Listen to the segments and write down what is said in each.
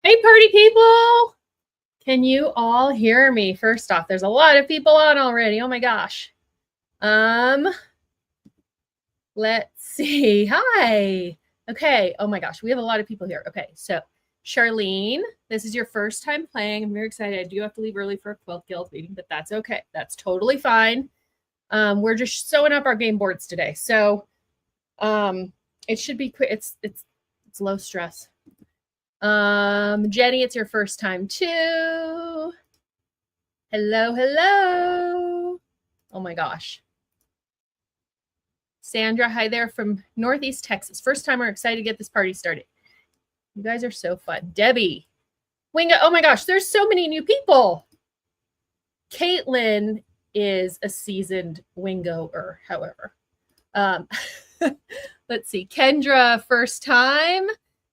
Hey, party people. Can you all hear me? First off, there's a lot of people on already. Oh my gosh. Let's see. Hi. Okay. Oh my gosh. We have a lot of people here. Okay. So Charlene, this is your first time playing. I'm very excited. I do have to leave early for a quilt guild meeting, but that's okay. That's totally fine. We're just sewing up our game boards today. So it should be quick. It's low stress. Jenny, it's your first time too. Hello, hello. Oh my gosh. Sandra, hi there from Northeast Texas. First time we're excited to get this party started. You guys are so fun. Debbie, Wingo, oh my gosh, there's so many new people. Caitlin is a seasoned Wingoer, however. Let's see. Kendra, first time.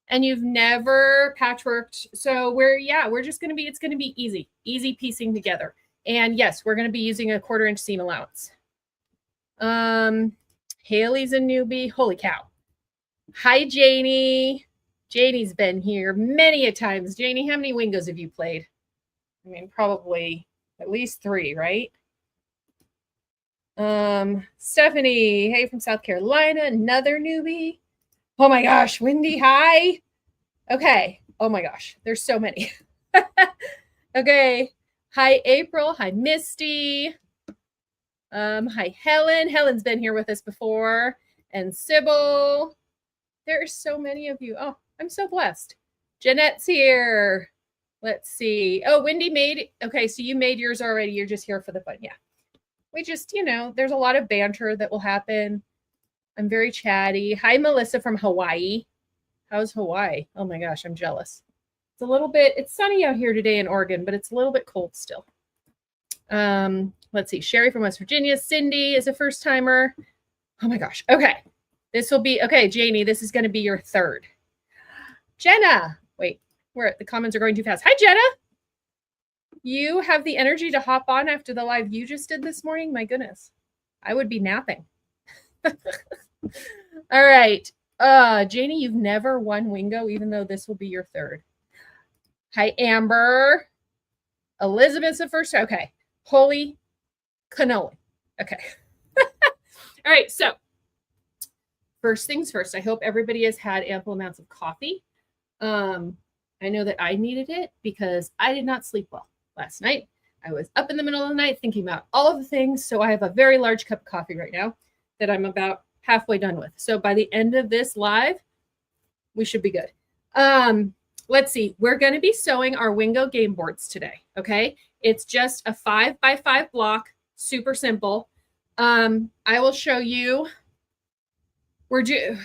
And you've never patchworked. So we're just going to be, it's going to be easy piecing together. And yes, we're going to be using a 1/4 inch seam allowance. Haley's a newbie. Holy cow. Hi, Janie. Janie's been here many a times. Janie, how many Wingos have you played? I mean, probably at least 3, right? Stephanie, hey, from South Carolina, another newbie. Oh my gosh, Wendy, hi. Okay. Oh my gosh, there's so many. Okay. Hi, April. Hi, Misty. Hi, Helen. Helen's been here with us before. And Sybil. There are so many of you. Oh, I'm so blessed. Jeanette's here. Let's see. Oh, Wendy made, okay, so you made yours already. You're just here for the fun. Yeah. We just, there's a lot of banter that will happen. I'm very chatty. Hi, Melissa from Hawaii. How's Hawaii? Oh my gosh, I'm jealous. It's sunny out here today in Oregon, but it's a little bit cold still. Let's see. Sherry from West Virginia. Cindy is a first timer. Oh my gosh. Okay. Okay, Janie, this is going to be your 3rd. Jenna. Wait, the comments are going too fast. Hi, Jenna. You have the energy to hop on after the live you just did this morning? My goodness. I would be napping. All right. Janie, you've never won Wingo, even though this will be your 3rd. Hi, Amber. Elizabeth's the first. Okay. Holy cannoli. Okay. All right. So first things first, I hope everybody has had ample amounts of coffee. I know that I needed it because I did not sleep well last night. I was up in the middle of the night thinking about all of the things. So I have a very large cup of coffee right now that I'm about halfway done with. So by the end of this live, we should be good. Let's see. We're going to be sewing our Wingo game boards today. Okay. It's just a 5x5 block. Super simple. I will show you.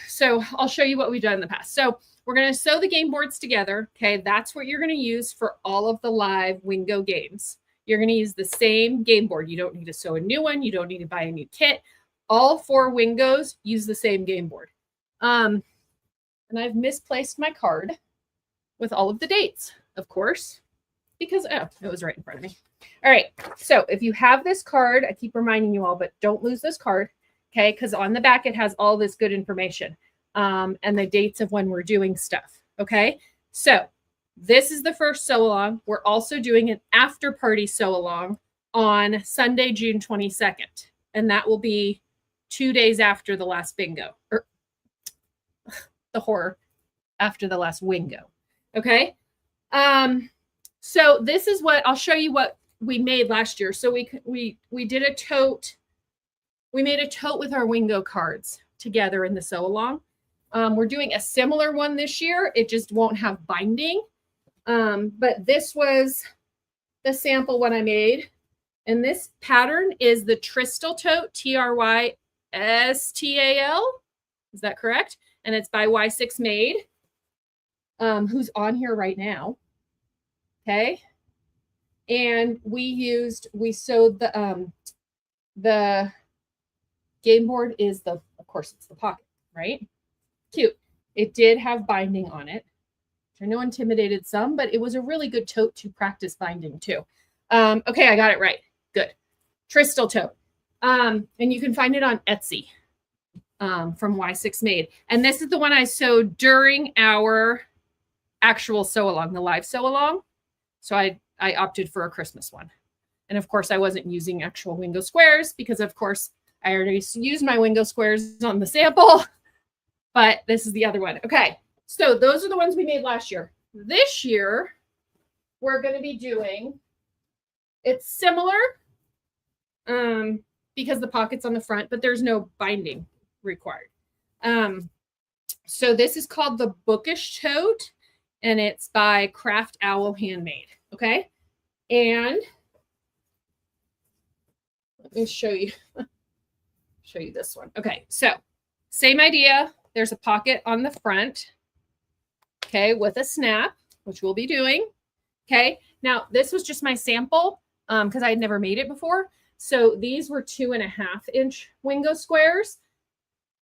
So I'll show you what we've done in the past. So we're going to sew the game boards together. Okay. That's what you're going to use for all of the live Wingo games. You're going to use the same game board. You don't need to sew a new one. You don't need to buy a new kit. All 4 Wingos use the same game board. And I've misplaced my card with all of the dates, of course, because, it was right in front of me. All right. So if you have this card, I keep reminding you all, but don't lose this card. Okay. Because on the back, it has all this good information and the dates of when we're doing stuff. Okay. So this is the first sew along. We're also doing an after party sew along on Sunday, June 22nd. And that will be 2 days after the last bingo, or the horror after the last Wingo. Okay. So this is what I'll show you what we made last year. So we did a tote. We made a tote with our Wingo cards together in the sew along. We're doing a similar one this year. It just won't have binding. But this was the sample one I made. And this pattern is the Trystal tote, Trystal. Is that correct? And it's by Y6 Made, who's on here right now. Okay. And we sewed the game board is of course, it's the pocket, right? Cute. It did have binding on it. I know intimidated some, but it was a really good tote to practice binding too. Okay, I got it right. Good. Trystal tote. And you can find it on Etsy from Y6 Made. And this is the one I sewed during our actual sew along, the live sew along. So I opted for a Christmas one. And of course, I wasn't using actual Wingo squares because, of course, I already used my Wingo squares on the sample. But this is the other one. Okay, so those are the ones we made last year. This year, we're going to be doing, it's similar because the pocket's on the front, but there's no binding required. So this is called the Bookish Tote, and it's by Craft Owl Handmade. Okay, and let me show you this one. Okay, so same idea. There's a pocket on the front, okay, with a snap, which we'll be doing. Okay, now this was just my sample because I had never made it before. So these were 2.5-inch Wingo squares,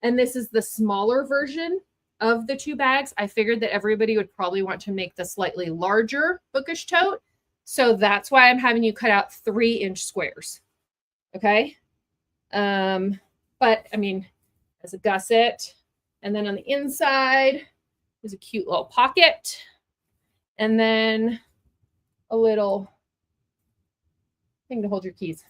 and this is the smaller version of the 2 bags. I figured that everybody would probably want to make the slightly larger Bookish Tote, so that's why I'm having you cut out 3-inch squares. Okay, but I mean, as a gusset. And then on the inside is a cute little pocket. And then a little thing to hold your keys.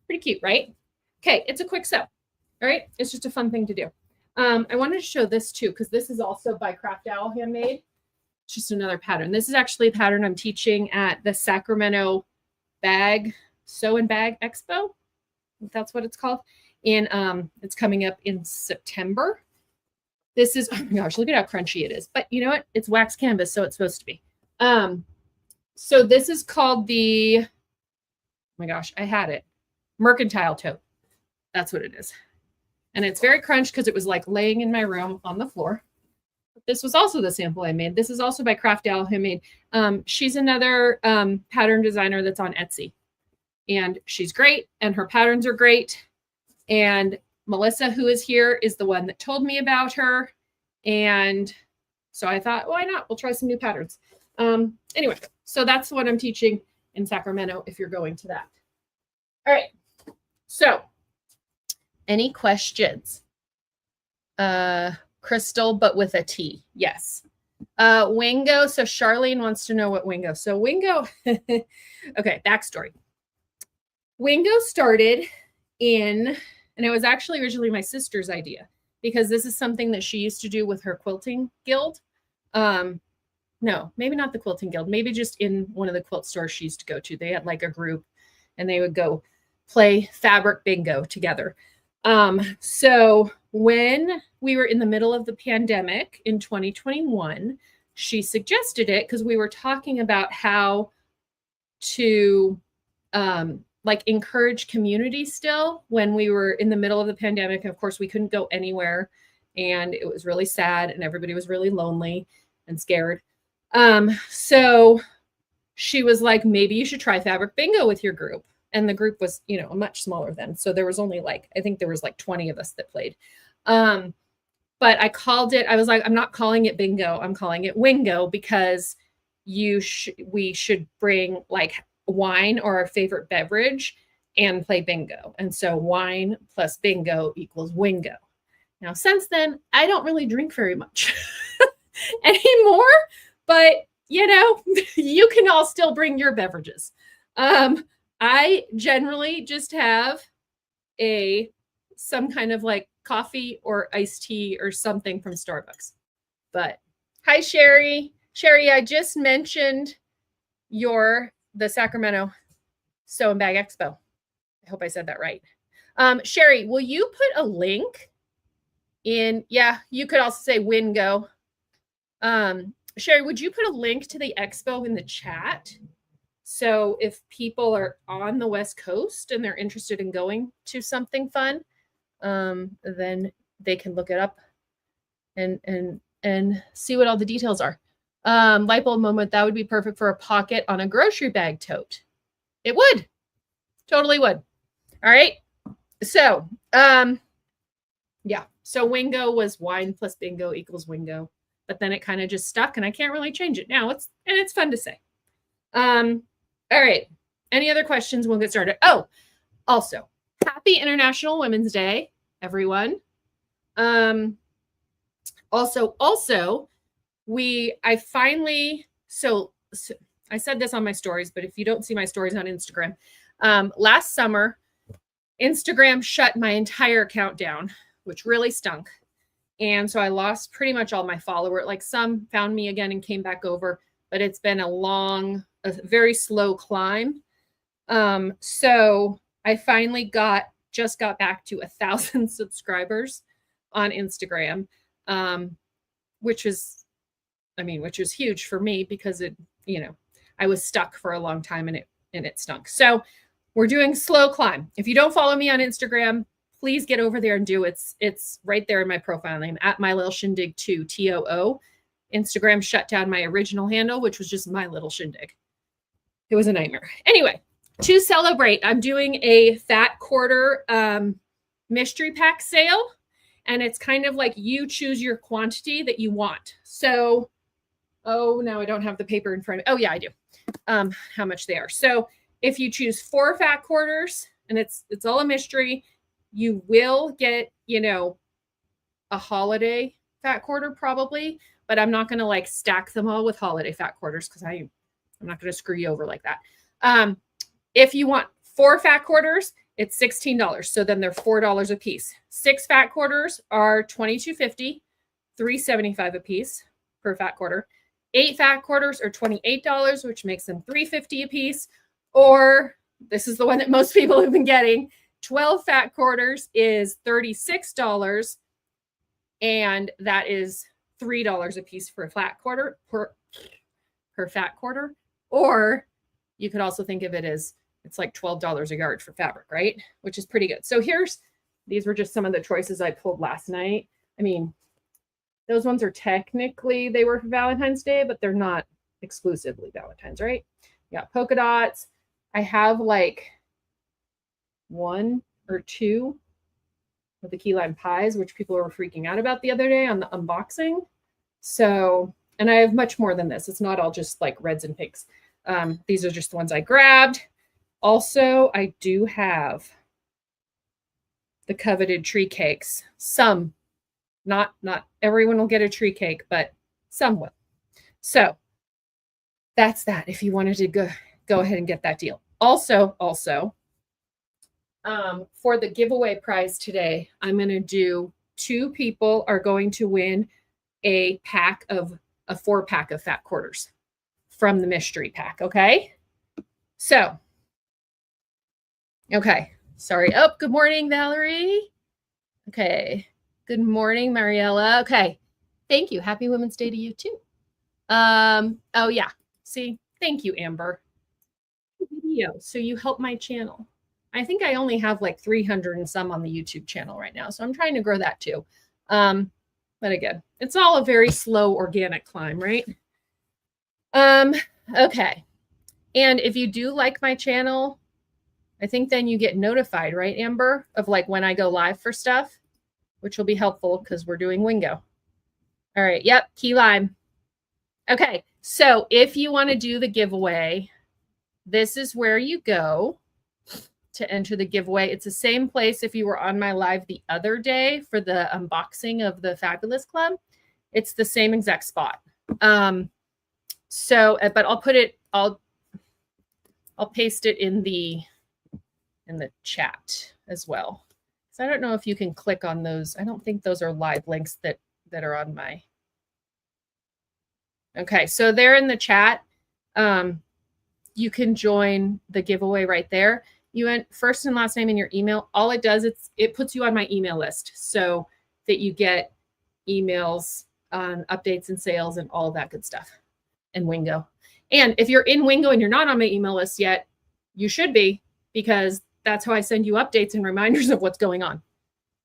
Pretty cute, right? Okay, it's a quick sew. All right, it's just a fun thing to do. I wanted to show this too, because this is also by Craft Owl Handmade. It's just another pattern. This is actually a pattern I'm teaching at the Sacramento Sew and Bag Expo. I think that's what it's called. It's coming up in September. This is, oh my gosh, look at how crunchy it is. But you know what? It's wax canvas, so it's supposed to be. So this is called the, oh my gosh, I had it. Mercantile Tote. That's what it is. And it's very crunched because it was like laying in my room on the floor. This was also the sample I made. This is also by Craft Owl Handmade. She's another pattern designer that's on Etsy. And she's great, and her patterns are great. And Melissa, who is here, is the one that told me about her. And so I thought, why not? We'll try some new patterns. Anyway, so that's what I'm teaching in Sacramento if you're going to that. All right. So any questions? Crystal, but with a T. Yes. Wingo. So Charlene wants to know what Wingo. So Wingo, okay, backstory. Wingo started in, and it was actually originally my sister's idea because this is something that she used to do with her quilting guild. No, maybe not the quilting guild, maybe just in one of the quilt stores she used to go to. They had like a group and they would go play fabric bingo together. So when we were in the middle of the pandemic in 2021, she suggested it because we were talking about how to like encourage community still when we were in the middle of the pandemic. Of course, we couldn't go anywhere and it was really sad and everybody was really lonely and scared. So she was like, maybe you should try fabric bingo with your group. And the group was, you know, much smaller then. So there was only like, I think there was like 20 of us that played. But I called it, I was like, I'm not calling it bingo. I'm calling it Wingo because we should bring like wine or our favorite beverage and play bingo. And so wine plus bingo equals Wingo. Now, since then, I don't really drink very much anymore, but you know, you can all still bring your beverages. I generally just have some kind of like coffee or iced tea or something from Starbucks. But hi, Sherry. Sherry, I just mentioned the Sacramento Sew and Bag Expo. I hope I said that right. Sherry, will you put a link in? Yeah, you could also say Wingo. Sherry, would you put a link to the expo in the chat? So if people are on the West Coast and they're interested in going to something fun, then they can look it up and see what all the details are. Light bulb moment, that would be perfect for a pocket on a grocery bag tote. It would. Totally would. All right. So, yeah. So Wingo was wine plus bingo equals Wingo. But then it kind of just stuck and I can't really change it now. It's fun to say. All right. Any other questions? We'll get started. Oh, also, happy International Women's Day, everyone. Also, I finally, so I said this on my stories, but if you don't see my stories on Instagram, last summer, Instagram shut my entire account down, which really stunk. And so I lost pretty much all my followers. Like some found me again and came back over, but it's been a very slow climb. So I finally just got back to 1,000 subscribers on Instagram, which is huge for me because I was stuck for a long time and it stunk. So we're doing slow climb. If you don't follow me on Instagram, please get over there and do it. It's right there in my profile name at My Little Shindig 2 TOO. Instagram shut down my original handle, which was just My Little Shindig. It was a nightmare. Anyway, to celebrate, I'm doing a fat quarter mystery pack sale. And it's kind of like you choose your quantity that you want. So, now I don't have the paper in front of me. Oh, yeah, I do. How much they are. So if you choose 4 fat quarters, and it's all a mystery, you will get, a holiday fat quarter probably, but I'm not going to like stack them all with holiday fat quarters because I'm not going to screw you over like that. If you want 4 fat quarters, it's $16. So then they're $4 a piece. 6 fat quarters are $22.50, $3.75 a piece per fat quarter. 8 fat quarters are $28, which makes them $3.50 a piece. Or this is the one that most people have been getting. 12 fat quarters is $36, and that is $3 a piece for a fat quarter per fat quarter. Or you could also think of it as it's like $12 a yard for fabric, right? Which is pretty good. So these were just some of the choices I pulled last night. I mean, those ones are they were for Valentine's Day, but they're not exclusively Valentine's, right? Yeah, polka dots. I have like 1 or 2 of the key lime pies, which people were freaking out about the other day on the unboxing. So, and I have much more than this. It's not all just like reds and pinks. These are just the ones I grabbed. Also, I do have the coveted tree cakes. Some, not everyone will get a tree cake, but some will. So that's that. If you wanted to go ahead and get that deal. Also, for the giveaway prize today, I'm going to do 2 people are going to win a 4-pack of fat quarters from the mystery pack. Okay. So, okay. Sorry. Oh, good morning, Valerie. Okay. Good morning, Mariella. Okay. Thank you. Happy Women's Day to you too. Oh yeah. See, thank you, Amber. Video. So you help my channel. I think I only have like 300 and some on the YouTube channel right now. So I'm trying to grow that too. But again, it's all a very slow organic climb, right? Okay. And if you do like my channel, I think then you get notified, right, Amber, of like when I go live for stuff, which will be helpful because we're doing Wingo. All right. Yep. Key lime. Okay. So if you want to do the giveaway, this is where you go to enter the giveaway. It's the same place if you were on my live the other day for the unboxing of the Fabulous Club. It's the same exact spot. So, but I'll paste it in the chat as well. So I don't know if you can click on those. I don't think those are live links that are on my. Okay, so they're in the chat. You can join the giveaway right there. You enter first and last name in your email. All it does, it puts you on my email list so that you get emails on updates and sales and all of that good stuff and Wingo. And if you're in Wingo and you're not on my email list yet, you should be, because that's how I send you updates and reminders of what's going on.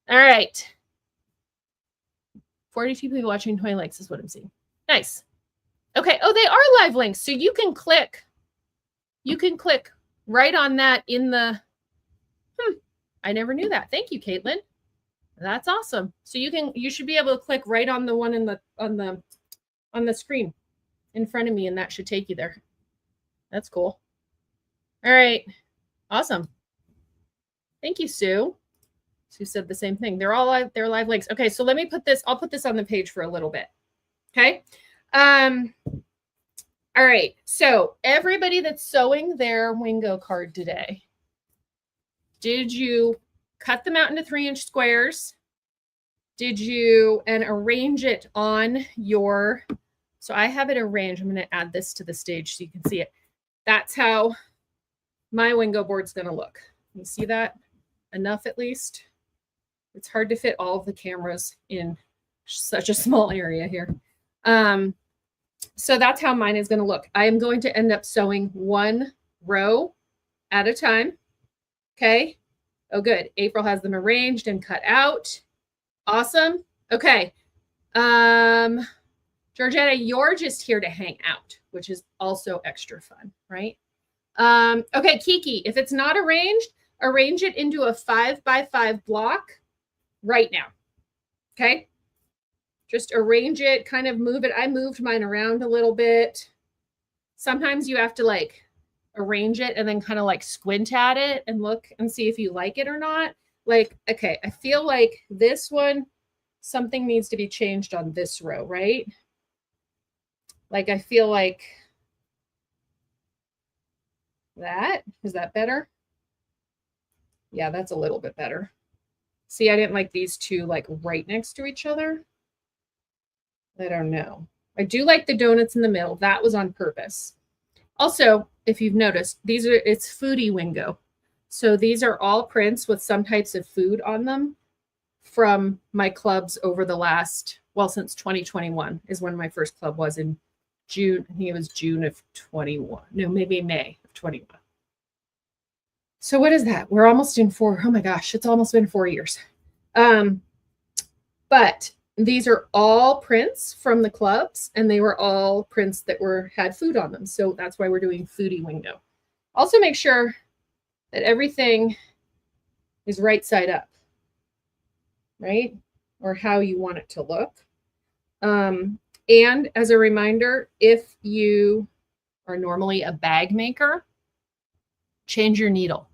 All right. 42 people watching, 20 likes is what I'm seeing. Nice. Okay. Oh, they are live links. So you can click right on that in the, I never knew that. Thank you, Caitlin. That's awesome. So you should be able to click right on the one on the screen in front of me, and that should take you there. That's cool. All right. Awesome. Thank you, Sue. Sue said the same thing. They're live links. Okay, so let me I'll put this on the page for a little bit. Okay. All right. So everybody that's sewing their Wingo card today, did you cut them out into 3-inch squares? Did you and arrange it on your, so I have it arranged. I'm going to add this to the stage so you can see it. That's how my Wingo board's going to look. You see that? Enough at least. It's hard to fit all of the cameras in such a small area here. So that's how mine is going to look. I am going to end up sewing 1 row at a time. Okay. Oh, good. April has them arranged and cut out. Awesome. Okay. Georgetta, you're just here to hang out, which is also extra fun, right? Okay, Kiki, if it's not arranged, arrange it into a 5x5 block right now. Okay. Just arrange it, kind of move it. I moved mine around a little bit. Sometimes you have to like arrange it and then kind of like squint at it and look and see if you like it or not. Like, okay, I feel like this one, something needs to be changed on this row, right? Like, I feel like that, is that better? Yeah, that's a little bit better. See, I didn't like these two like right next to each other. I don't know. I do like the donuts in the middle. That was on purpose. Also, if you've noticed, it's Foodie Wingo. So these are all prints with some types of food on them from my clubs over the last, well, since 2021 is when my first club was in June. I think it was June of 21. No, maybe May of 21. So what is that? We're almost in 4. Oh my gosh, it's almost been 4 years. But these are all prints from the clubs, and they were all prints that had food on them. So that's why we're doing Foodie Wingo. Also make sure that everything is right side up, right? Or how you want it to look. And as a reminder, if you are normally a bag maker, change your needle.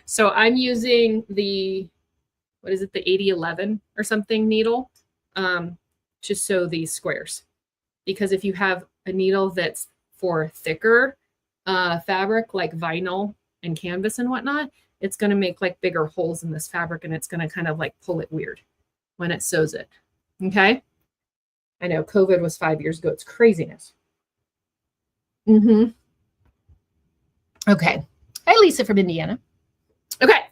So I'm using the, what is it, the 8011 or something needle to sew these squares. Because if you have a needle that's for thicker fabric like vinyl and canvas and whatnot, it's going to make like bigger holes in this fabric, and it's going to kind of like pull it weird when it sews it. Okay. I know COVID was 5 years ago. It's craziness. Okay. Hi, Lisa from Indiana. Okay.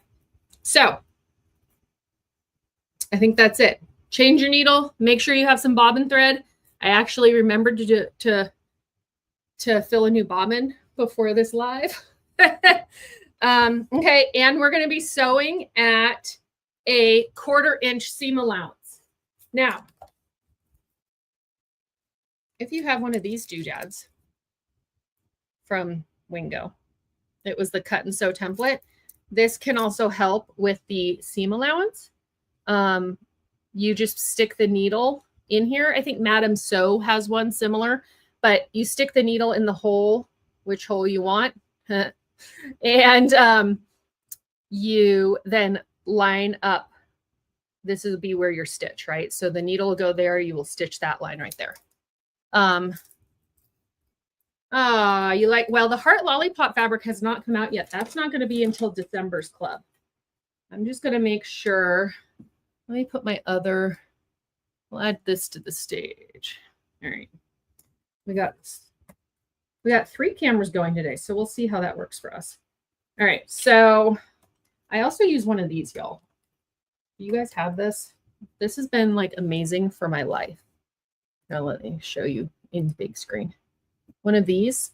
So I think that's it. Change your needle. Make sure you have some bobbin thread. I actually remembered to fill a new bobbin before this live. Okay. And we're going to be sewing at a 1/4 inch seam allowance. Now, if you have one of these doodads from Wingo, it was the cut and sew template. This can also help with the seam allowance. You just stick the needle in here. I think Madame Sew has one similar, but you stick the needle in the hole, which hole you want. And you then line up. This will be where your stitch, right? So the needle will go there. You will stitch that line right there. You like, well, the Heart Lollipop fabric has not come out yet. That's not going to be until December's club. I'm just going to make sure. Let me put my other, we'll add this to the stage. All right. We got 3 cameras going today, so we'll see how that works for us. All right. So I also use one of these, y'all. Do you guys have this? This has been like amazing for my life. Now let me show you in big screen. One of these,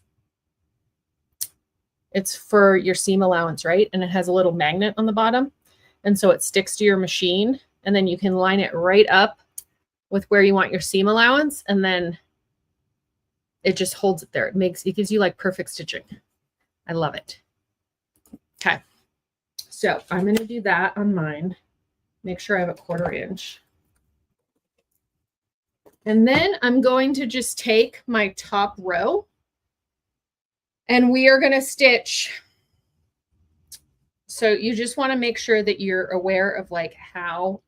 it's for your seam allowance, right? And it has a little magnet on the bottom. And so it sticks to your machine, and then you can line it right up with where you want your seam allowance. And then it just holds it there. It gives you like perfect stitching. I love it. Okay. So I'm going to do that on mine. Make sure I have a 1/4 inch. And then I'm going to just take my top row, and we are going to stitch. So you just want to make sure that you're aware of like how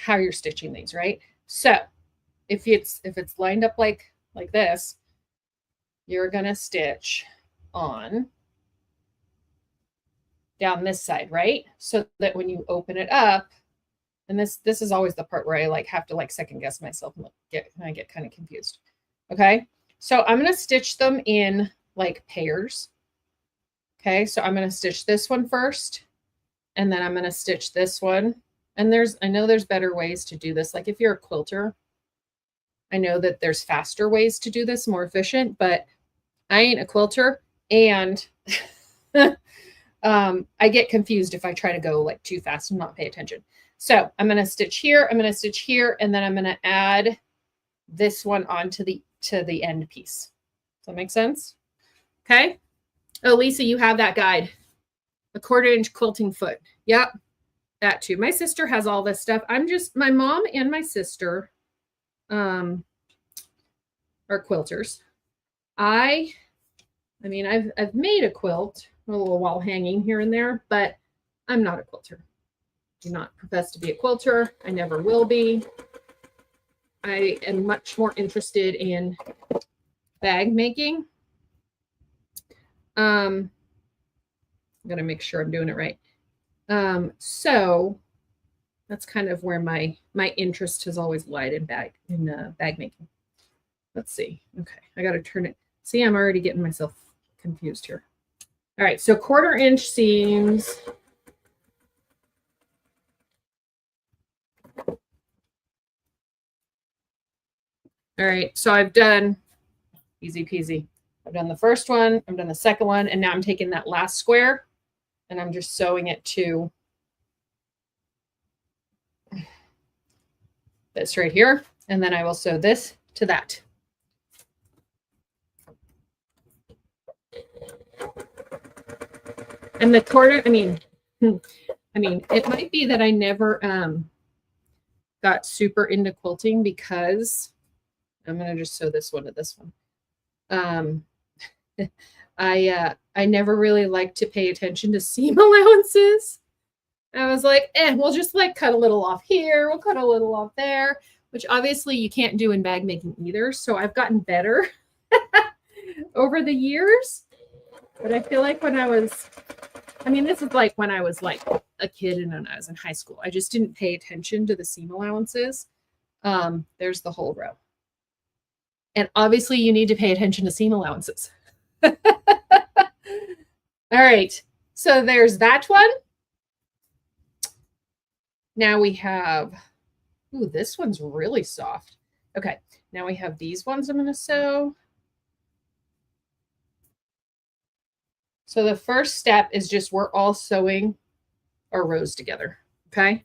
you're stitching these, right? So if it's lined up like this, you're going to stitch on down this side, right? So that when you open it up, and this is always the part where I like have to like second guess myself and I get kind of confused. Okay. So I'm going to stitch them in like pairs. Okay. So I'm going to stitch this one first, and then I'm going to stitch this one. And I know there's better ways to do this. Like if you're a quilter, I know that there's faster ways to do this, more efficient, but I ain't a quilter, and I get confused if I try to go like too fast and not pay attention. So I'm going to stitch here, I'm going to stitch here, and then I'm going to add this one onto the end piece. Does that make sense? Okay. Oh, Lisa, you have that guide. A 1/4-inch quilting foot. Yep. That too. My sister has all this stuff. My mom and my sister are quilters. I mean, I've made a quilt, a little wall hanging here and there, but I'm not a quilter. Do not profess to be a quilter. I never will be. I am much more interested in bag making. I'm gonna make sure I'm doing it right. So that's kind of where my interest has always lied in bag making. Let's see. Okay, I got to turn it. See, I'm already getting myself confused here. All right, so 1/4-inch seams. All right, so I've done easy peasy. I've done the first one, I've done the second one, and now I'm taking that last square and I'm just sewing it to this right here. And then I will sew this to that. And the quarter, I mean, it might be that I never got super into quilting because I'm going to just sew this one to this one. I never really liked to pay attention to seam allowances. I was like, we'll just like cut a little off here. We'll cut a little off there, which obviously you can't do in bag making either. So I've gotten better over the years. But I feel like when this is like when I was like a kid and when I was in high school, I just didn't pay attention to the seam allowances. There's the whole row. And obviously you need to pay attention to seam allowances. All right, so there's that one. Now we have, ooh, this one's really soft. Okay, now we have these ones I'm going to sew. So the first step is just we're all sewing our rows together, okay?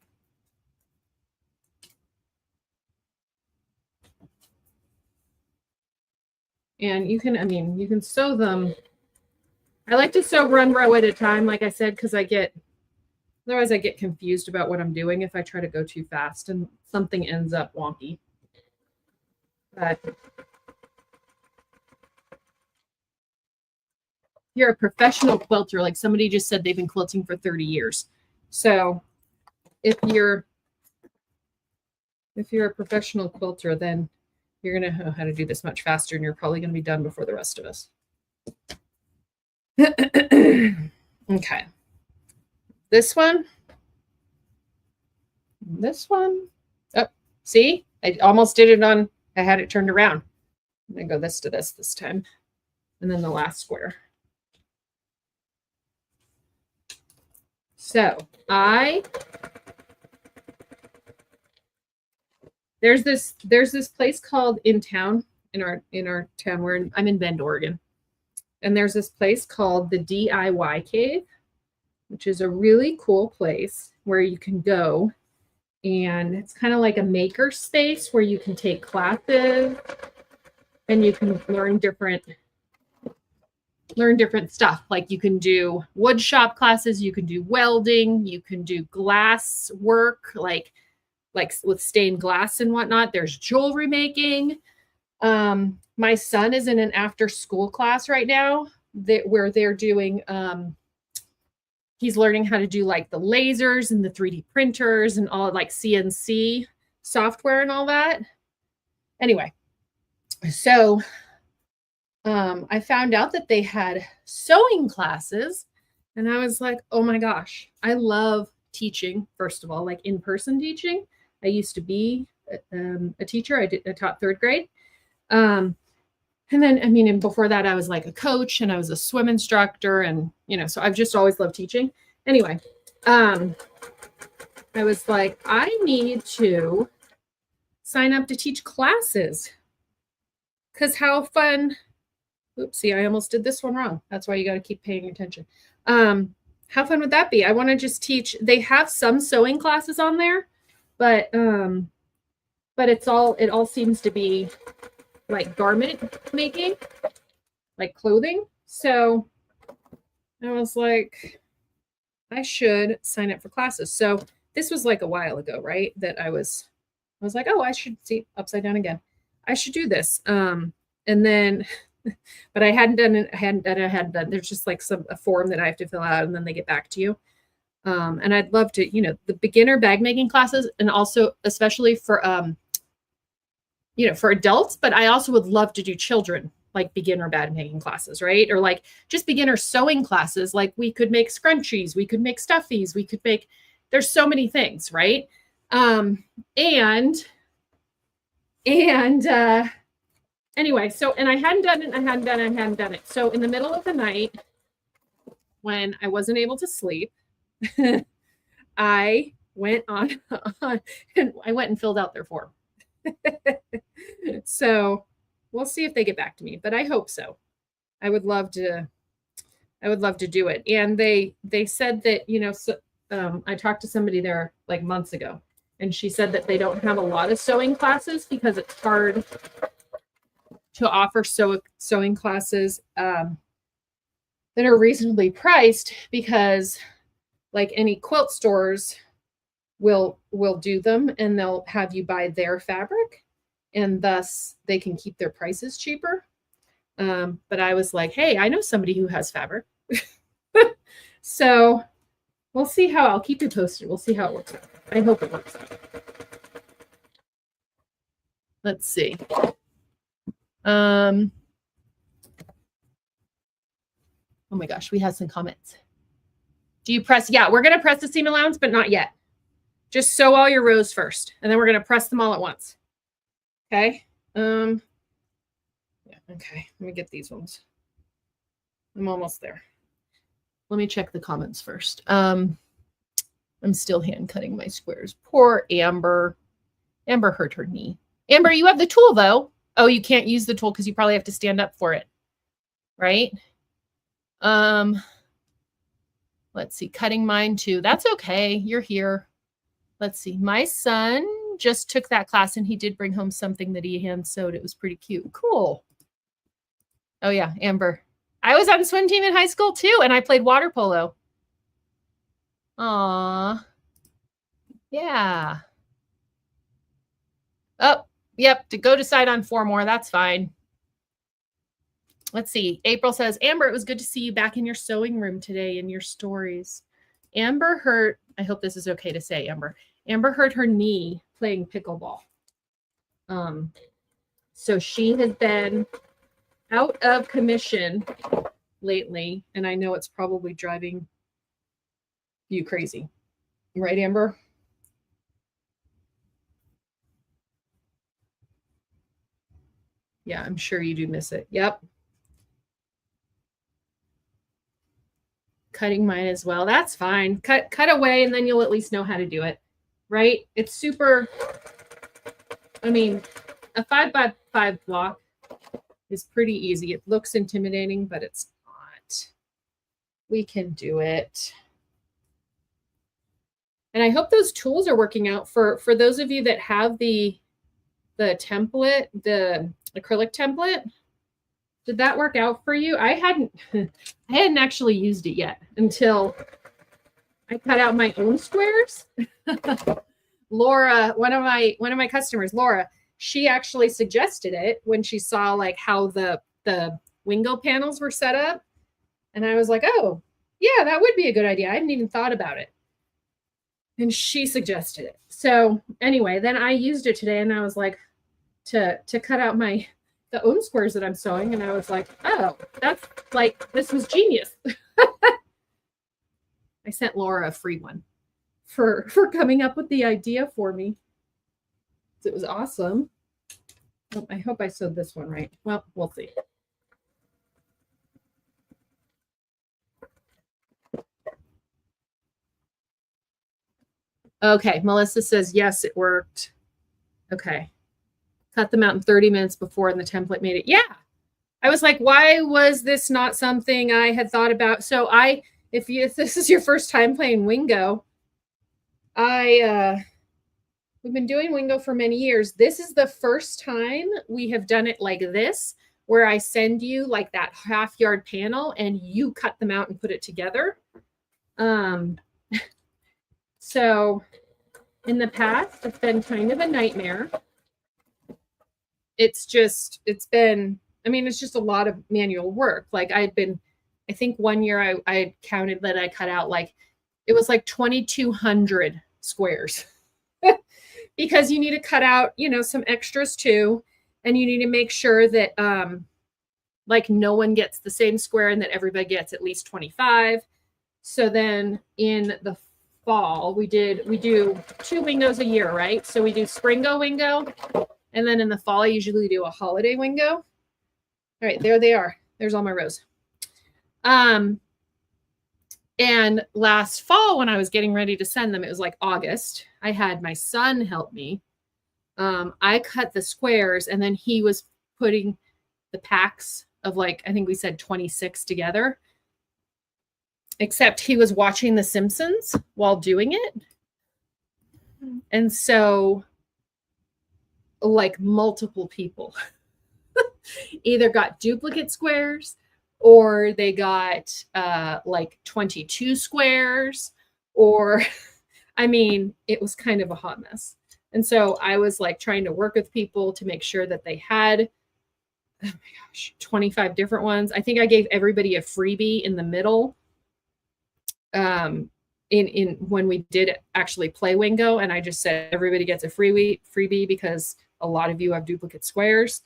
And you can sew them. I like to sew one row at a time, like I said, because otherwise I get confused about what I'm doing if I try to go too fast and something ends up wonky. But you're a professional quilter, like somebody just said they've been quilting for 30 years. So if you're a professional quilter, then you're going to know how to do this much faster, and you're probably going to be done before the rest of us. Okay. This one. Oh, see? I almost did it on, I had it turned around. I'm going to go this to this time. And then the last square. So there's this place called in our town where I'm in Bend, Oregon. And there's this place called the DIY Cave, which is a really cool place where you can go. And it's kind of like a maker space where you can take classes and you can learn different stuff. Like you can do wood shop classes, you can do welding, you can do glass work, like with stained glass and whatnot. There's jewelry making. My son is in an after school class right now where they're doing, he's learning how to do like the lasers and the 3D printers and all like CNC software and all that. Anyway, so I found out that they had sewing classes, and I was like, oh my gosh, I love teaching. First of all, like in-person teaching. I used to be a teacher. I taught third grade. And then, I mean, and before that, I was like a coach and I was a swim instructor. And, so I've just always loved teaching. Anyway, I was like, I need to sign up to teach classes. Because how fun. Oopsie, I almost did this one wrong. That's why you got to keep paying attention. How fun would that be? I want to just teach. They have some sewing classes on there, but it all seems to be like garment making, like clothing. So I was like, I should sign up for classes. So this was like a while ago, right? That I was like, oh, I should see upside down again. I should do this. And then, but I hadn't done it. There's just like a form that I have to fill out and then they get back to you. And I'd love to, the beginner bag making classes, and also especially for, for adults, but I also would love to do children, like beginner bag making classes, right? Or like just beginner sewing classes. Like we could make scrunchies, we could make stuffies, there's so many things, right? Anyway, so, and I hadn't done it. So in the middle of the night, when I wasn't able to sleep, I went on and I went and filled out their form. So we'll see if they get back to me, but I hope so. I would love to do it. And they said that, I talked to somebody there like months ago, and she said that they don't have a lot of sewing classes because it's hard to offer sewing classes that are reasonably priced, because like any quilt stores will do them and they'll have you buy their fabric, and thus they can keep their prices cheaper. But I was like, hey, I know somebody who has fabric. So we'll see how, I'll keep you posted. We'll see how it works out. I hope it works out. Let's see. Oh my gosh, we have some comments. Do you press? Yeah, we're going to press the seam allowance, but not yet. Just sew all your rows first, and then we're going to press them all at once. Okay. Yeah, okay. Let me get these ones. I'm almost there. Let me check the comments first. I'm still hand cutting my squares. Poor Amber. Amber hurt her knee. Amber, you have the tool though. Oh, you can't use the tool because you probably have to stand up for it. Right? Let's see. Cutting mine too. That's okay. You're here. Let's see. My son just took that class and he did bring home something that he hand sewed. It was pretty cute. Cool. Oh yeah, Amber. I was on the swim team in high school too, and I played water polo. Aw. Yeah. Oh, yep. To go decide on 4 more. That's fine. Let's see. April says, Amber, it was good to see you back in your sewing room today in your stories. Amber hurt. I hope this is okay to say, Amber. Amber hurt her knee playing pickleball. So she has been out of commission lately, and I know it's probably driving you crazy. Right, Amber? Yeah, I'm sure you do miss it. Yep. Cutting mine as well. That's fine. Cut away, and then you'll at least know how to do it. Right? It's super. I mean, a 5x5 block is pretty easy. It looks intimidating, but it's not. We can do it. And I hope those tools are working out for those of you that have the template, the acrylic template. Did that work out for you? I hadn't actually used it yet until I cut out my own squares. Laura, one of my customers, Laura, she actually suggested it when she saw like how the Wingo panels were set up. And I was like, oh, yeah, that would be a good idea. I hadn't even thought about it. And she suggested it. So anyway, then I used it today and I was like, to cut out the own squares that I'm sewing, and I was like, oh, that's like, this was genius. I sent Laura a free one for coming up with the idea for me. It was awesome. Oh, I hope I sewed this one right. Well, we'll see. Okay, Melissa says, yes, it worked. Okay. Cut them out in 30 minutes before and the template made it. Yeah. I was like, why was this not something I had thought about? So if this is your first time playing Wingo, we've been doing Wingo for many years. This is the first time we have done it like this, where I send you like that half-yard panel and you cut them out and put it together. So in the past, it's been kind of a nightmare. It's just a lot of manual work. Like I think one year I counted that I cut out it was like 2,200 squares because you need to cut out, some extras too. And you need to make sure that, no one gets the same square and that everybody gets at least 25. So then in the fall, we do 2 Wingos a year, right? So we do Springo Wingo. And then in the fall, I usually do a holiday Wingo. All right, there they are. There's all my rows. And last fall, when I was getting ready to send them, it was like August. I had my son help me. I cut the squares, and then he was putting the packs of I think we said 26 together. Except he was watching The Simpsons while doing it. And so multiple people either got duplicate squares or they got 22 squares, or it was kind of a hot mess. And so I was trying to work with people to make sure that they had 25 different ones. I think I gave everybody a freebie in the middle in when we did actually play Wingo, and I just said everybody gets a freebie because a lot of you have duplicate squares.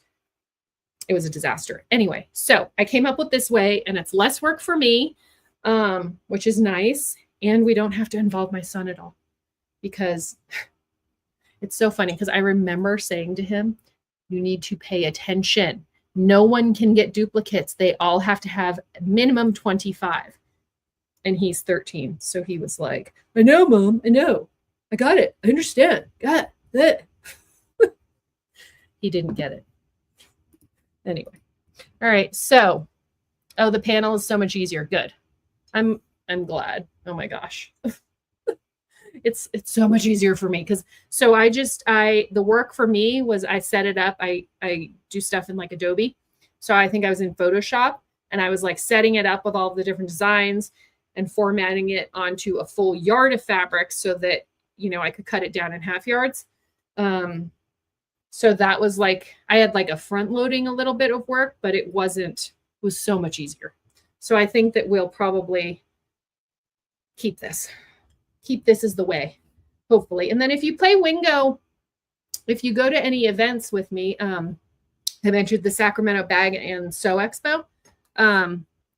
It was a disaster. Anyway, so I came up with this way, and it's less work for me, which is nice, and we don't have to involve my son at all, because it's so funny, because I remember saying to him, you need to pay attention. No one can get duplicates. They all have to have minimum 25. And he's 13. So he was like, I know, Mom. I know. I got it. I understand. Got it. He didn't get it. Anyway. All right. So, the panel is so much easier. Good. I'm glad. Oh my gosh. It's so much easier for me because the work for me was I set it up. I do stuff in Adobe. So I think I was in Photoshop, and I was setting it up with all the different designs and formatting it onto a full yard of fabric so that, I could cut it down in half yards. So that was I had a front loading a little bit of work, but it was so much easier. So I think that we'll probably keep this as the way, hopefully. And then if you play Wingo, if you go to any events with me, I mentioned the Sacramento Bag and Sew Expo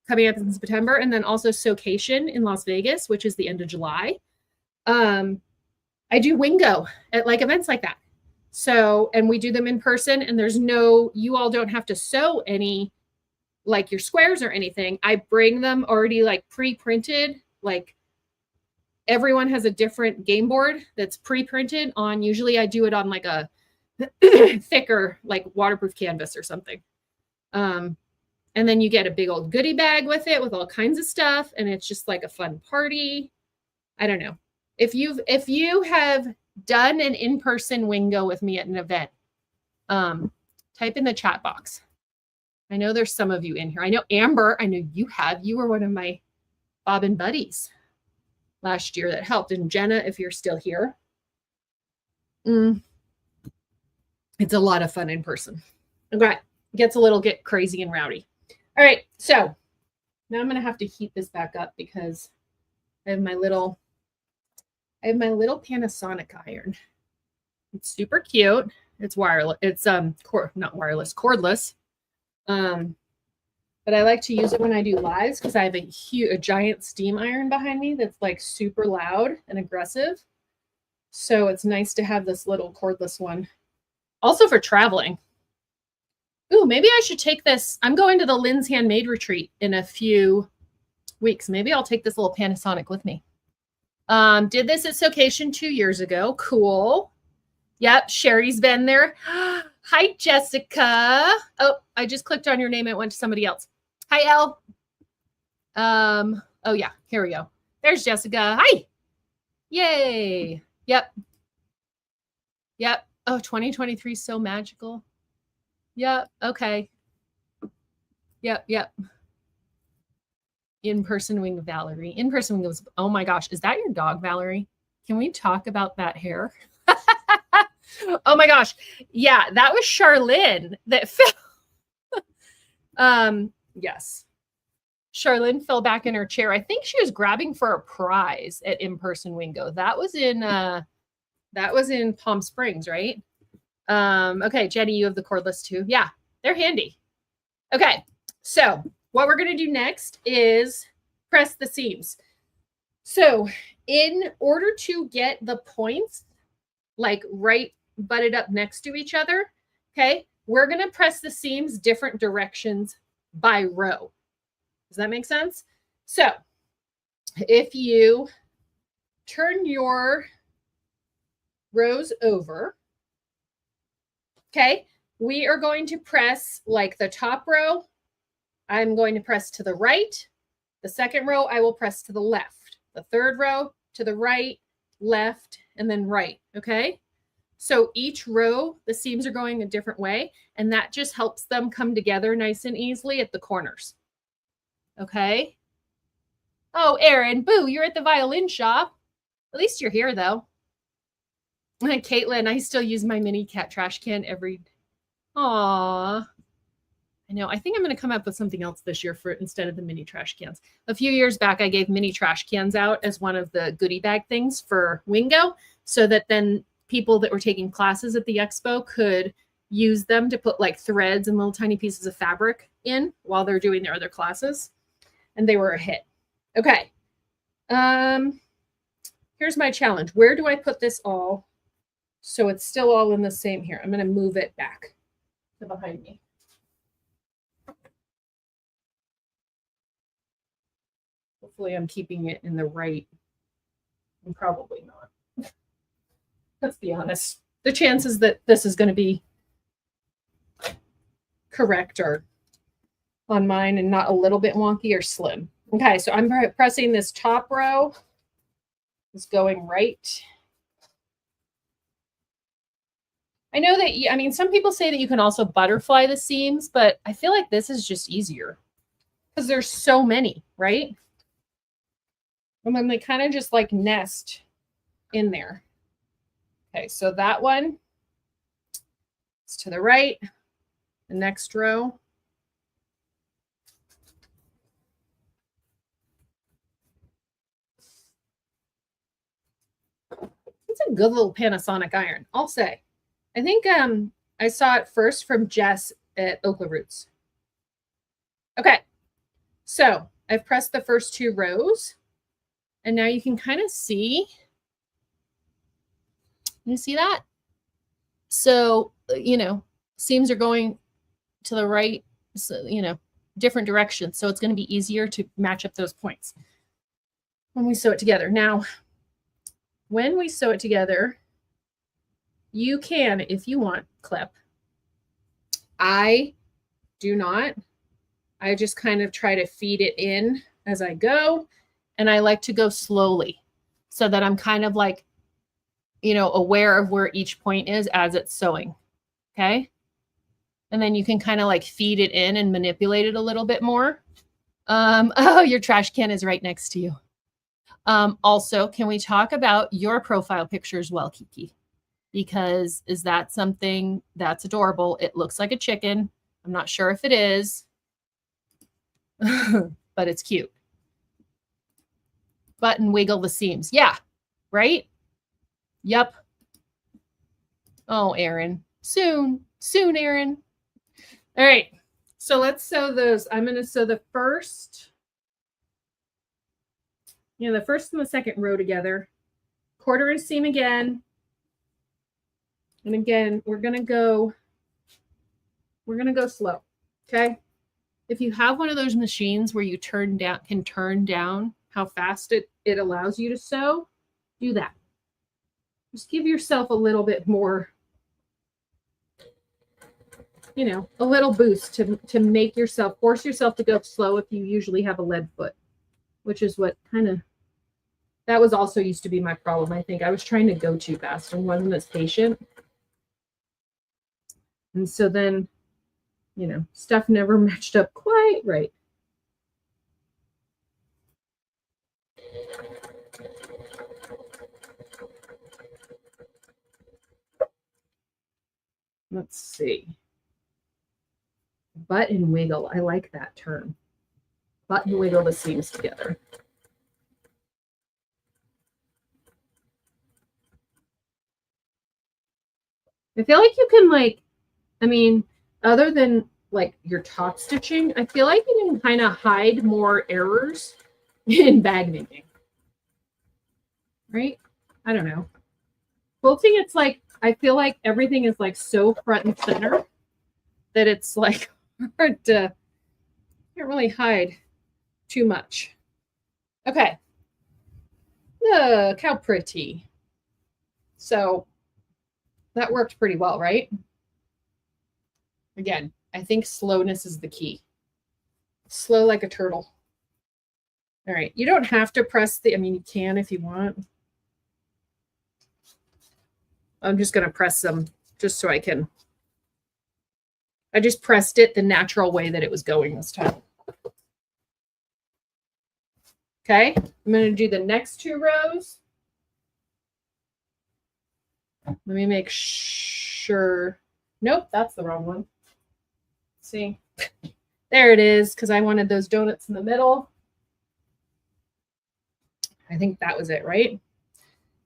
coming up in September, and then also Sewcation in Las Vegas, which is the end of July. I do Wingo at events like that. So, and we do them in person, and you all don't have to sew any your squares or anything. I bring them already pre-printed. Everyone has a different game board that's pre-printed on. Usually I do it on a thicker waterproof canvas or something. And then you get a big old goodie bag with it with all kinds of stuff, and it's just a fun party. I don't know. If you have done an in-person Wingo with me at an event, type in the chat box. I know there's some of you in here. I know Amber, I know you have. You were one of my Bobbin buddies last year that helped. And Jenna, if you're still here, it's a lot of fun in person. Okay, gets a little crazy and rowdy. All right, so now I'm gonna have to heat this back up because I have my little Panasonic iron. It's super cute. It's wireless. It's not wireless, cordless. But I like to use it when I do lives because I have a giant steam iron behind me that's like super loud and aggressive. So it's nice to have this little cordless one. Also for traveling. Ooh, maybe I should take this. I'm going to the Lynn's Handmade Retreat in a few weeks. Maybe I'll take this little Panasonic with me. Did this at Socation 2 years ago. Cool. Yep, Sherry's been there. Hi, Jessica. Oh, I just clicked on your name. It went to somebody else. Hi, Elle. Oh, yeah, here we go. There's Jessica. Hi. Yay. Yep. Yep. Oh, 2023 is so magical. Yep. Okay. Yep. In-person wing Valerie. In-person wing was, oh my gosh, is that your dog, Valerie? Can we talk about that hair? Oh my gosh. Yeah, that was Charlene that fell. Yes. Charlene fell back in her chair. I think she was grabbing for a prize at In-Person Wingo. That was in Palm Springs, right? Okay, Jenny, you have the cordless too. Yeah, they're handy. Okay, so what we're going to do next is press the seams. So in order to get the points like right butted up next to each other, okay, we're going to press the seams different directions by row. Does that make sense? So if you turn your rows over, okay, we are going to press like the top row. I'm going to press to the right. The second row, I will press to the left. The third row, to the right, left, and then right, okay? So each row, the seams are going a different way, and that just helps them come together nice and easily at the corners, okay? Oh, Erin, boo, you're at the violin shop. At least you're here, though. And Caitlin, I still use my mini cat trash can every... Aww. I know. I think I'm going to come up with something else this year for instead of the mini trash cans. A few years back, I gave mini trash cans out as one of the goodie bag things for Wingo, so that then people that were taking classes at the expo could use them to put like threads and little tiny pieces of fabric in while they're doing their other classes. And they were a hit. Okay. Here's my challenge. Where do I put this all so it's still all in the same here? I'm going to move it back to behind me. Hopefully I'm keeping it in the right. I'm probably not. Let's be honest. The chances that this is going to be correct are on mine and not a little bit wonky or slim. Okay, so I'm pressing this top row. It's going right. I know that, I mean, some people say that you can also butterfly the seams, but I feel like this is just easier because there's so many, right? And then they kind of just like nest in there. Okay, so that one is to the right. The next row. It's a good little Panasonic iron, I'll say. I think I saw it first from Jess at Okla Roots. Okay, so I've pressed the first two rows. And now you can kind of see, you see that? So, you know, seams are going to the right, so, you know, different directions. So it's going to be easier to match up those points when we sew it together. Now, when we sew it together, you can, if you want, clip. I do not. I just kind of try to feed it in as I go. And I like to go slowly so that I'm kind of like, you know, aware of where each point is as it's sewing. Okay. And then you can kind of like feed it in and manipulate it a little bit more. Oh, your trash can is right next to you. Also, can we talk about your profile picture as well, Kiki? Because is that something that's adorable? It looks like a chicken. I'm not sure if it is, but it's cute. Button wiggle the seams. Yeah, right? Yep. Oh, Erin. Soon, Aaron. All right. So let's sew those. I'm going to sew the first, the first and the second row together. Quarter inch seam again. And again, we're going to go slow. Okay. If you have one of those machines where you can turn down how fast it allows you to sew, do that. Just give yourself a little bit more, a little boost to make yourself, force yourself to go slow if you usually have a lead foot, which is what that was also used to be my problem. I think I was trying to go too fast and wasn't as patient. And so then, stuff never matched up quite right. Let's see. Button wiggle. I like that term. Button wiggle the seams together. I feel like you can other than like your top stitching, I feel like you can kind of hide more errors in bag making. Right? I don't know. Quilting, it's like, I feel like everything is like so front and center that it's like hard to, can't really hide too much. Okay. Look how pretty. So that worked pretty well, right? Again, I think slowness is the key. Slow like a turtle. All right. You don't have to press you can if you want. I'm just going to press them just so I just pressed it the natural way that it was going this time. Okay. I'm going to do the next 2 rows. Let me make sure. Nope, that's the wrong one. See, there it is, because I wanted those donuts in the middle. I think that was it, right?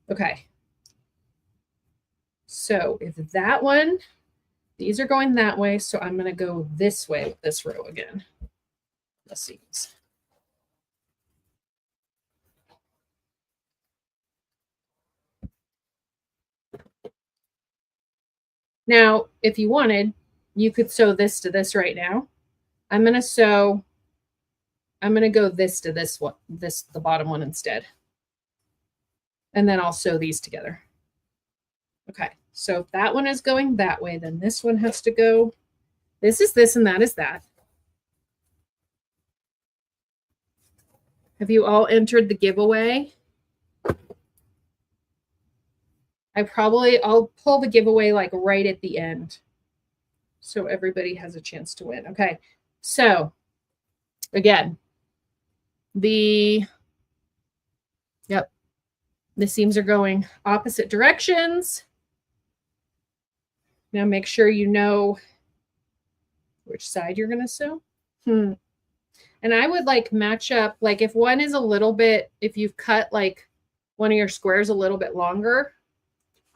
Okay. So if that one, these are going that way, so I'm going to go this way with this row again. The seams. Now, if you wanted, you could sew this to this right now. I'm going to go this to this one, the bottom one instead. And then I'll sew these together. Okay, so if that one is going that way, then this one has to go. This is this and that is that. Have you all entered the giveaway? I'll pull the giveaway like right at the end, so everybody has a chance to win. Okay, so again, the seams are going opposite directions. Now make sure you know which side you're going to sew. And I would like match up, like if one is a little bit, if you've cut like one of your squares a little bit longer,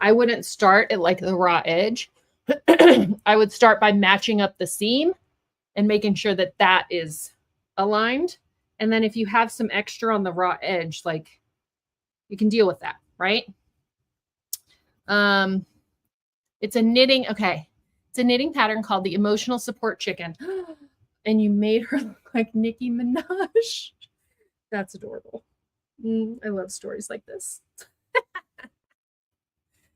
I wouldn't start at like the raw edge. I would start by matching up the seam and making sure that that is aligned. And then if you have some extra on the raw edge, like you can deal with that, right? It's a knitting, okay. It's a knitting pattern called the Emotional Support Chicken. And you made her look like Nicki Minaj. That's adorable. I love stories like this.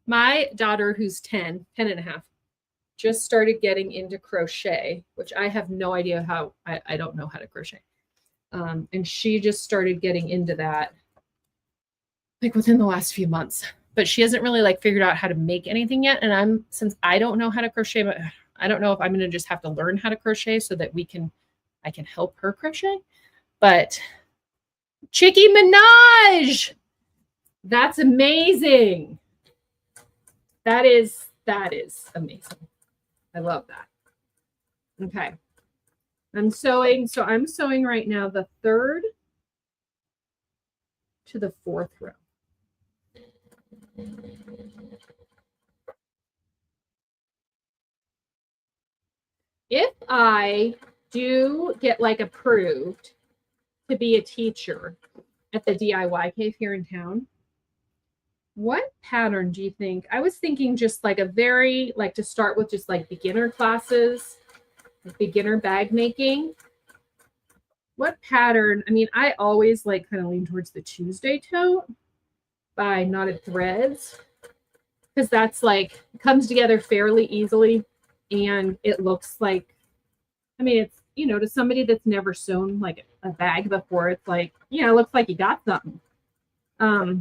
My daughter, who's 10 and a half, just started getting into crochet, which I have no idea how, I don't know how to crochet. And she just started getting into that like within the last few months, but she hasn't really like figured out how to make anything yet. And since I don't know how to crochet, but I don't know if I'm going to just have to learn how to crochet so that I can help her crochet. But Nicki Minaj, that's amazing. That is amazing. I love that. Okay. I'm sewing right now the 3rd to the 4th row. if I do get like approved to be a teacher at the DIY cave here in town, what pattern do you think? I was thinking just like a very, like to start with just like beginner classes, like beginner bag making. What pattern? I mean, I always like kind of lean towards the Tuesday tote by Knotted Threads, because that's like, it comes together fairly easily and it looks like, I mean, it's, you know, to somebody that's never sewn like a bag before, it's like, yeah, it looks like you got something. I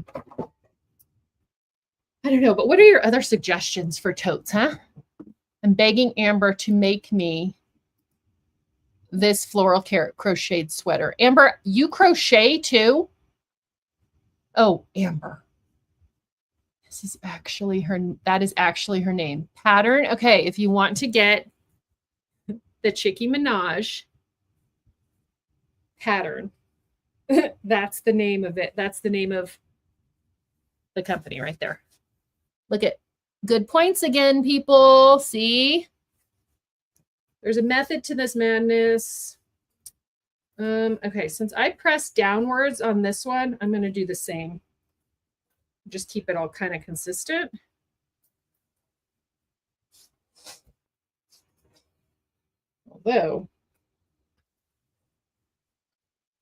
don't know, but what are your other suggestions for totes, huh? I'm begging Amber to make me this floral carrot crocheted sweater. Amber, you crochet too? Oh, Amber. This is actually her, that is actually her name. Pattern. Okay, if you want to get the Chicky Minaj pattern, that's the name of it. That's the name of the company right there. Look at good points again, people. See? There's a method to this madness. Okay, since I pressed downwards on this one, I'm going to do the same. Just keep it all kind of consistent. Although,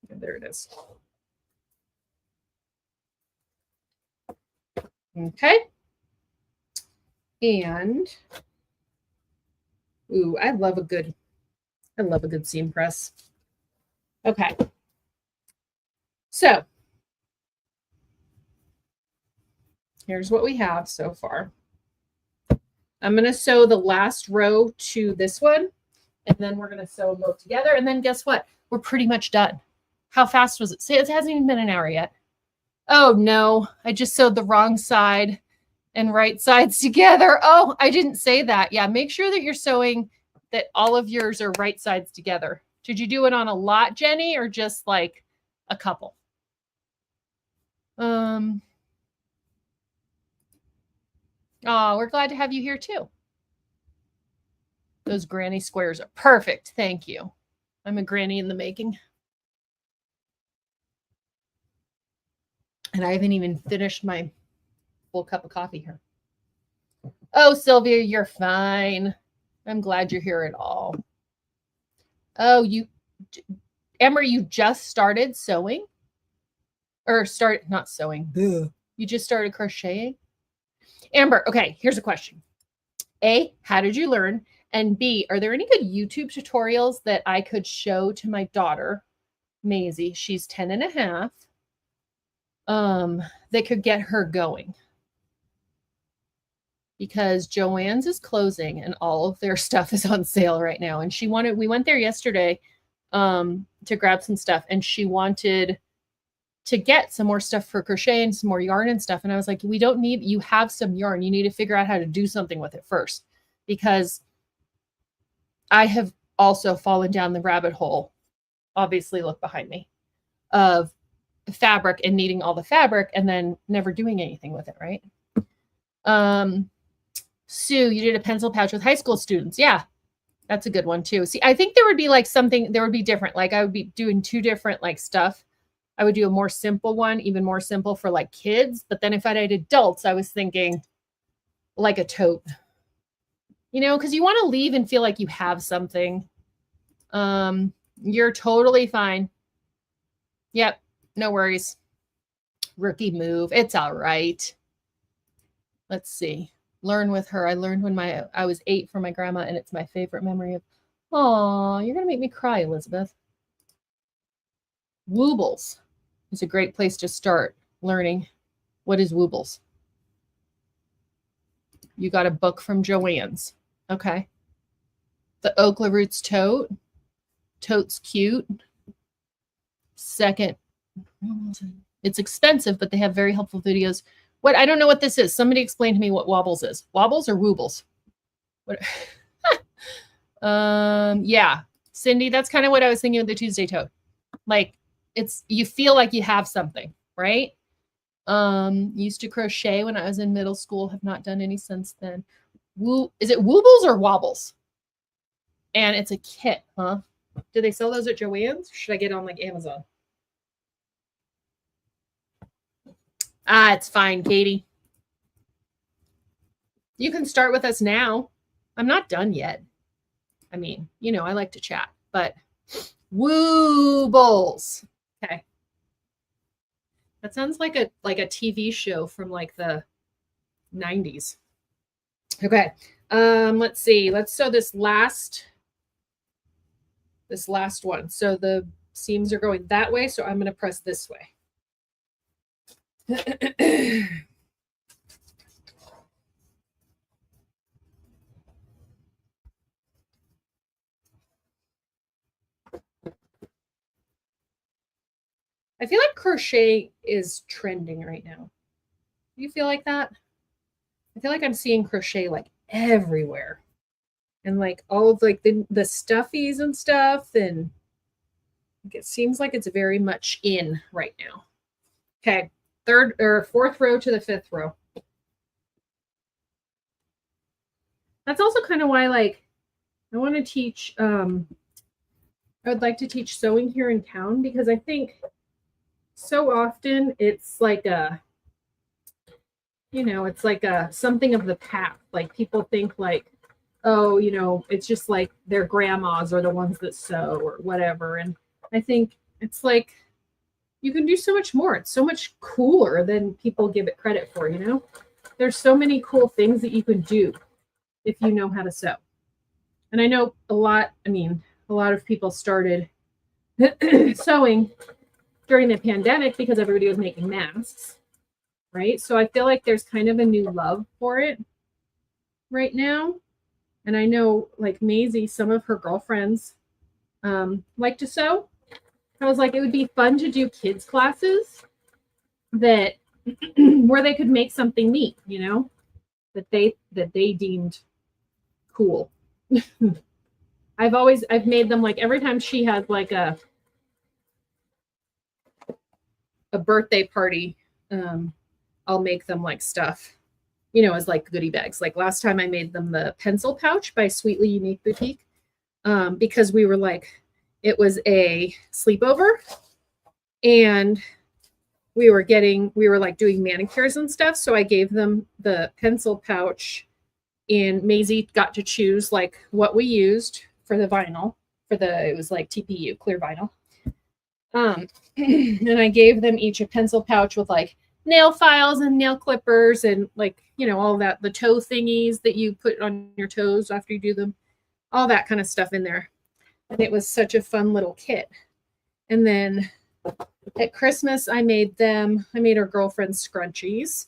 there it is. Okay. And, ooh, I love a good seam press. Okay. So, here's what we have so far. I'm going to sew the last row to this one, and then we're going to sew them both together. And then guess what? We're pretty much done. How fast was it? See, it hasn't even been an hour yet. Oh no, I just sewed the wrong side and right sides together. Oh, I didn't say that. Yeah, make sure that you're sewing that all of yours are right sides together. Did you do it on a lot, Jenny, or just like a couple? Oh, we're glad to have you here too. Those granny squares are perfect. Thank you. I'm a granny in the making. And I haven't even finished my full cup of coffee here. Oh, Sylvia, you're fine. I'm glad you're here at all. Oh, Emma, you just started sewing? Or not sewing. You just started crocheting? Amber, okay, here's a question. A, how did you learn? And B, are there any good YouTube tutorials that I could show to my daughter, Maisie? She's 10 and a half. That could get her going. Because Joann's is closing and all of their stuff is on sale right now. And we went there yesterday to grab some stuff, and she wanted to get some more stuff for crochet and some more yarn and stuff. And I was like, you have some yarn. You need to figure out how to do something with it first, because I have also fallen down the rabbit hole. Obviously, look behind me, of fabric and needing all the fabric and then never doing anything with it, right? Sue, you did a pencil pouch with high school students. Yeah, that's a good one too. See, I think there would be like there would be different. Like I would be doing two different like stuff. I would do a more simple one, even more simple for like kids. But then if I did adults, I was thinking like a tote, because you want to leave and feel like you have something. You're totally fine. Yep. No worries. Rookie move. It's all right. Let's see. Learn with her. I learned when I was 8 from my grandma, and it's my favorite memory of. Oh, you're going to make me cry, Elizabeth. Woobles is a great place to start learning. What is Woobles? You got a book from Joann's. Okay. The Okla Roots tote. Tote's cute. Second. It's expensive, but they have very helpful videos. What? I don't know what this is. Somebody explain to me what Wobbles is. Wobbles or Woobles? What? Yeah. Cindy, that's kind of what I was thinking with the Tuesday tote. Like, you feel like you have something, right? Used to crochet when I was in middle school. Have not done any since then. Is it Woobles or Wobbles? And it's a kit, huh? Do they sell those at Joann's? Should I get on like Amazon? Ah, it's fine, Katie. You can start with us now. I'm not done yet. I mean, you know, I like to chat, but woo bowls. Okay. That sounds like a TV show from like the 90s. Okay. Let's see. Let's sew this last one. So the seams are going that way, so I'm going to press this way. I feel like crochet is trending right now. Do you feel like that? I feel like I'm seeing crochet like everywhere. And like all of like the stuffies and stuff, and it seems like it's very much in right now. Okay, fourth row to the fifth row. That's also kind of why like I want to teach I would like to teach sewing here in town, because I think so often it's like a, you know, it's like a something of the past. Like people think like, oh, you know, it's just like their grandmas are the ones that sew or whatever. And I think it's like you can do so much more. It's so much cooler than people give it credit for, you know? There's so many cool things that you can do if you know how to sew. And I know a lot of people started sewing during the pandemic because everybody was making masks, right? So I feel like there's kind of a new love for it right now. And I know like Maisie, some of her girlfriends like to sew. I was like, it would be fun to do kids classes that where they could make something neat, you know, that they deemed cool. I've made them like every time she has like a birthday party, I'll make them like stuff, you know, as like goodie bags. Like last time I made them the pencil pouch by Sweetly Unique Boutique, because we were like, it was a sleepover and we were like doing manicures and stuff. So I gave them the pencil pouch, and Maisie got to choose like what we used for the vinyl it was like TPU clear vinyl. And I gave them each a pencil pouch with like nail files and nail clippers and like, you know, all that, the toe thingies that you put on your toes after you do them, all that kind of stuff in there. And it was such a fun little kit. And then at Christmas, I made our girlfriends scrunchies,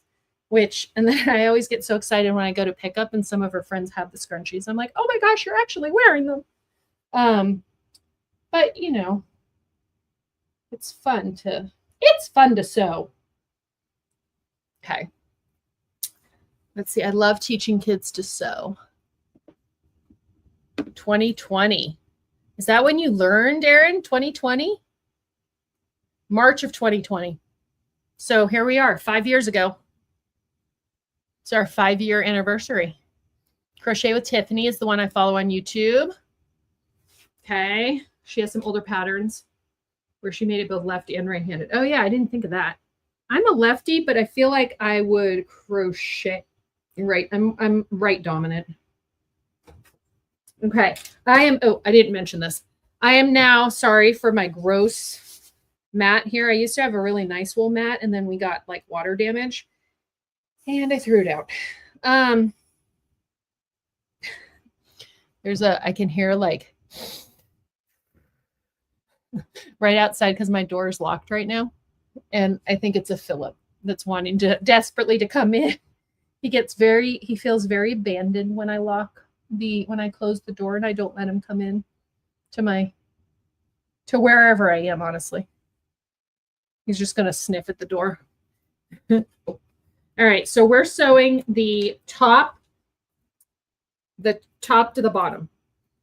and then I always get so excited when I go to pick up and some of her friends have the scrunchies. I'm like, oh my gosh, you're actually wearing them. But you know, it's fun to sew. Okay. Let's see. I love teaching kids to sew. 2020. Is that when you learned, Erin? 2020? March of 2020. So here we are, 5 years ago. It's our 5-year anniversary. Crochet with Tiffany is the one I follow on YouTube. Okay. She has some older patterns where she made it both left and right-handed. Oh yeah, I didn't think of that. I'm a lefty, but I feel like I would crochet right. I'm right dominant. Okay. I didn't mention this. I am now, sorry for my gross mat here. I used to have a really nice wool mat, and then we got like water damage and I threw it out. I can hear like right outside because my door is locked right now. And I think it's a Philip that's wanting to desperately to come in. He feels very abandoned when I close the door and I don't let him come in to wherever I am, honestly. He's just going to sniff at the door. All right. So we're sewing the top to the bottom,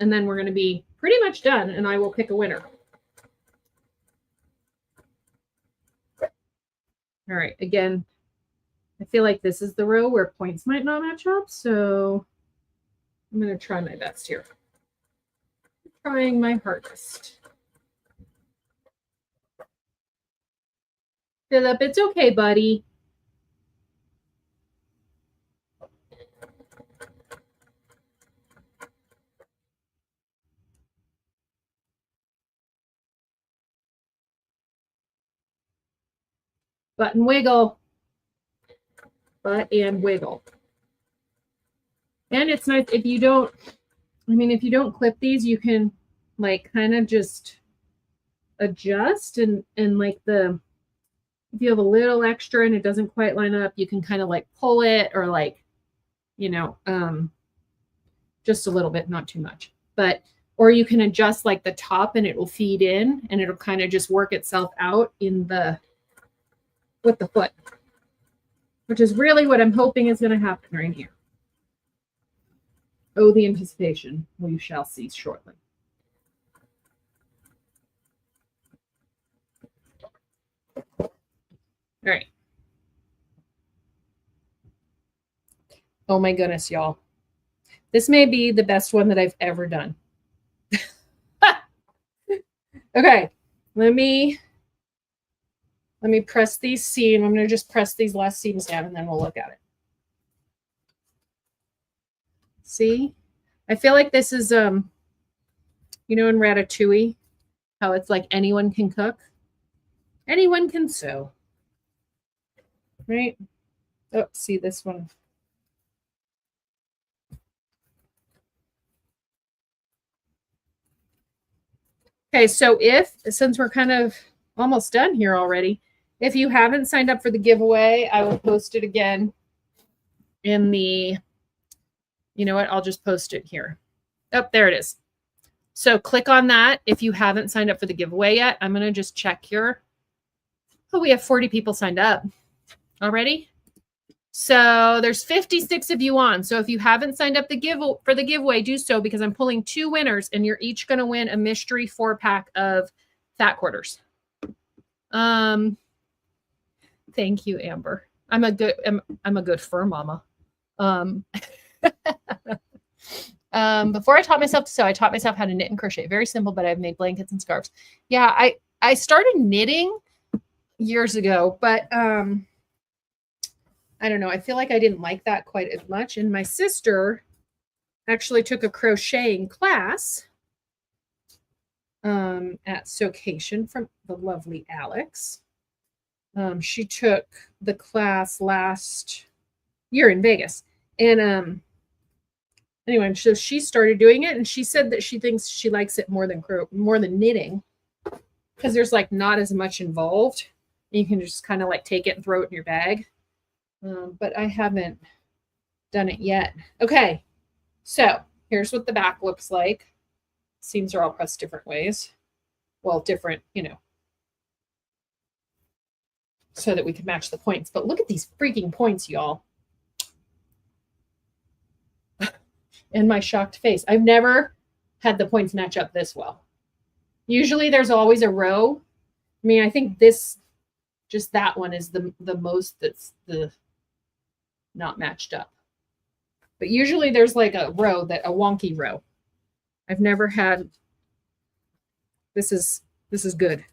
and then we're going to be pretty much done, and I will pick a winner. All right, again, I feel like this is the row where points might not match up, so I'm going to try my best here. trying my hardest. Philip, it's okay, buddy. Butt and wiggle. Butt and wiggle. And it's nice if you don't, if you don't clip these, you can like kind of just adjust and like if you have a little extra and it doesn't quite line up, you can kind of like pull it or like, just a little bit, not too much, or you can adjust like the top and it will feed in and it'll kind of just work itself out with the foot, which is really what I'm hoping is going to happen right here. Oh, the anticipation. We shall see shortly. All right. Oh my goodness, y'all. This may be the best one that I've ever done. Okay, let me press these seams. I'm going to just press these last seams down and then we'll look at it. See? I feel like this is, in Ratatouille, how it's like anyone can cook. Anyone can sew. Right? Oh, see this one. Okay, so since we're kind of almost done here already, if you haven't signed up for the giveaway, I will post it again in the, you know what, I'll just post it here. Oh, there it is. So click on that if you haven't signed up for the giveaway yet. I'm going to just check here. Oh, we have 40 people signed up already. So there's 56 of you on. So if you haven't signed up for the giveaway, do so because I'm pulling 2 winners and you're each going to win a mystery 4-pack of fat quarters. Thank you, Amber. I'm a good fur mama. Before I taught myself to sew, I taught myself how to knit and crochet. Very simple, but I've made blankets and scarves. Yeah, I started knitting years ago, but I don't know. I feel like I didn't like that quite as much. And my sister actually took a crocheting class at Sewcation from the lovely Alex. She took the class last year in Vegas. And anyway, so she started doing it and she said that she thinks she likes it more than knitting because there's like not as much involved. You can just kind of like take it and throw it in your bag. But I haven't done it yet. Okay, so here's what the back looks like. Seams are all pressed different ways. Well, different, so that we can match the points. But look at these freaking points, y'all. And my shocked face. I've never had the points match up this well. Usually there's always a row. I mean, I think just that one is the most that's the not matched up. But usually there's like a wonky row. I've never had. This is good.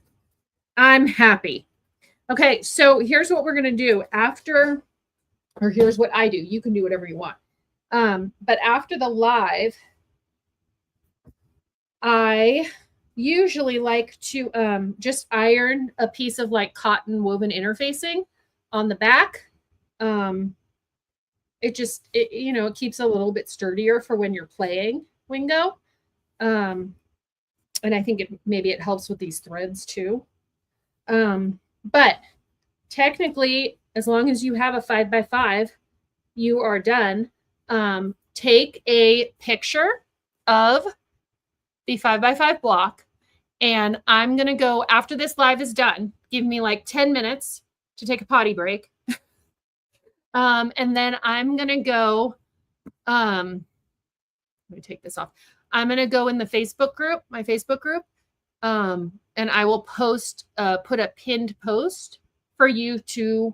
I'm happy. Okay, so here's what we're going to do here's what I do. You can do whatever you want. But after the live, I usually like to just iron a piece of like cotton woven interfacing on the back. It keeps a little bit sturdier for when you're playing Wingo. And I think maybe it helps with these threads too. But technically, as long as you have a 5x5, you are done. Take a picture of the 5x5 block, and I'm going to go after this live is done. Give me like 10 minutes to take a potty break. And then I'm going to go, let me take this off. I'm going to go in the Facebook group, my Facebook group. And I will put a pinned post for you to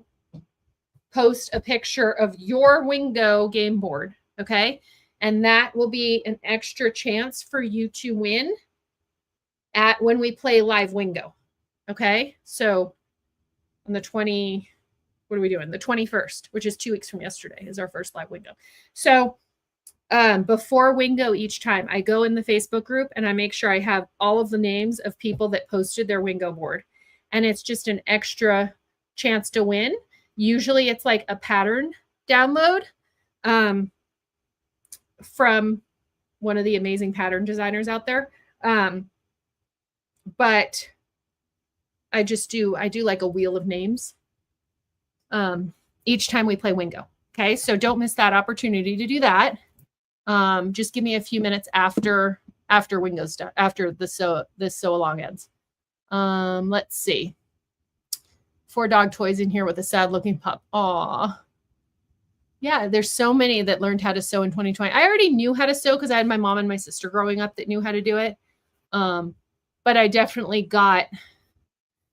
post a picture of your Wingo game board. Okay. And that will be an extra chance for you to win at when we play live Wingo. Okay. So on the 20, what are we doing? The 21st, which is 2 weeks from yesterday, is our first live Wingo. So before Wingo each time, I go in the Facebook group and I make sure I have all of the names of people that posted their Wingo board. And it's just an extra chance to win. Usually it's like a pattern download from one of the amazing pattern designers out there. But I do like a wheel of names each time we play Wingo. Okay, so don't miss that opportunity to do that. Just give me a few minutes after Wingo's done, after this sew along ends. Let's see. 4 dog toys in here with a sad looking pup. Aw. Yeah, there's so many that learned how to sew in 2020. I already knew how to sew because I had my mom and my sister growing up that knew how to do it. But I definitely got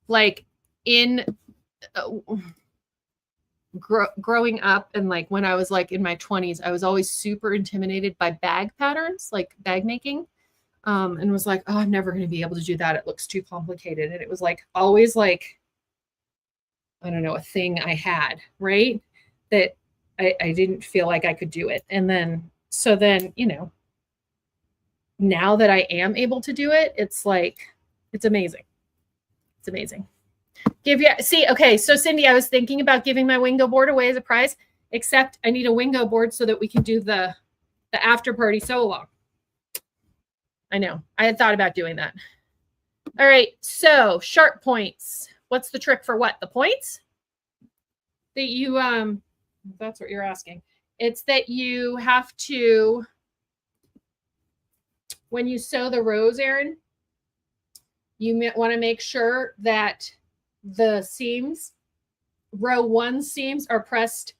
like in growing up and like when I was like in my 20s, I was always super intimidated by bag patterns, like bag making, and was like, oh, I'm never going to be able to do that. It looks too complicated. And it was like always like, I don't know, a thing I had, right? That I didn't feel like I could do it. And then, so then, you know, now that I am able to do it, it's like, it's amazing. It's amazing. Okay, so Cindy, I was thinking about giving my Wingo board away as a prize, except I need a Wingo board so that we can do the after party sew along. I know, I had thought about doing that. All right, so sharp points. What's the trick for what? The points? That you, that's what you're asking. It's that you have to, when you sew the rows, Erin, you want to make sure that the seams, row 1 seams are pressed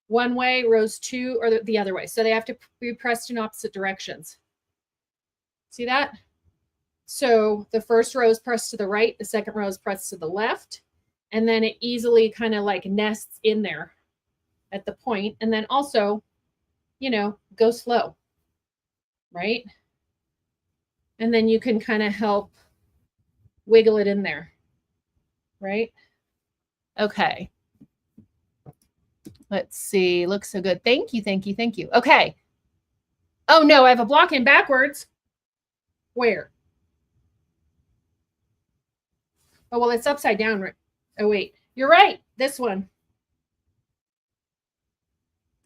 one way, rows 2 or the other way. So they have to be pressed in opposite directions. See that? So the first row is pressed to the right, the second row is pressed to the left, and then it easily kind of like nests in there at the point. And then also, you know, go slow, right? And then you can kind of help wiggle it in there, right? Okay. Let's see. Looks so good. Thank you, thank you, thank you. Okay. Oh, no, I have a block in backwards. Where? Oh, well, it's upside down. Right? Oh, wait. You're right. This one.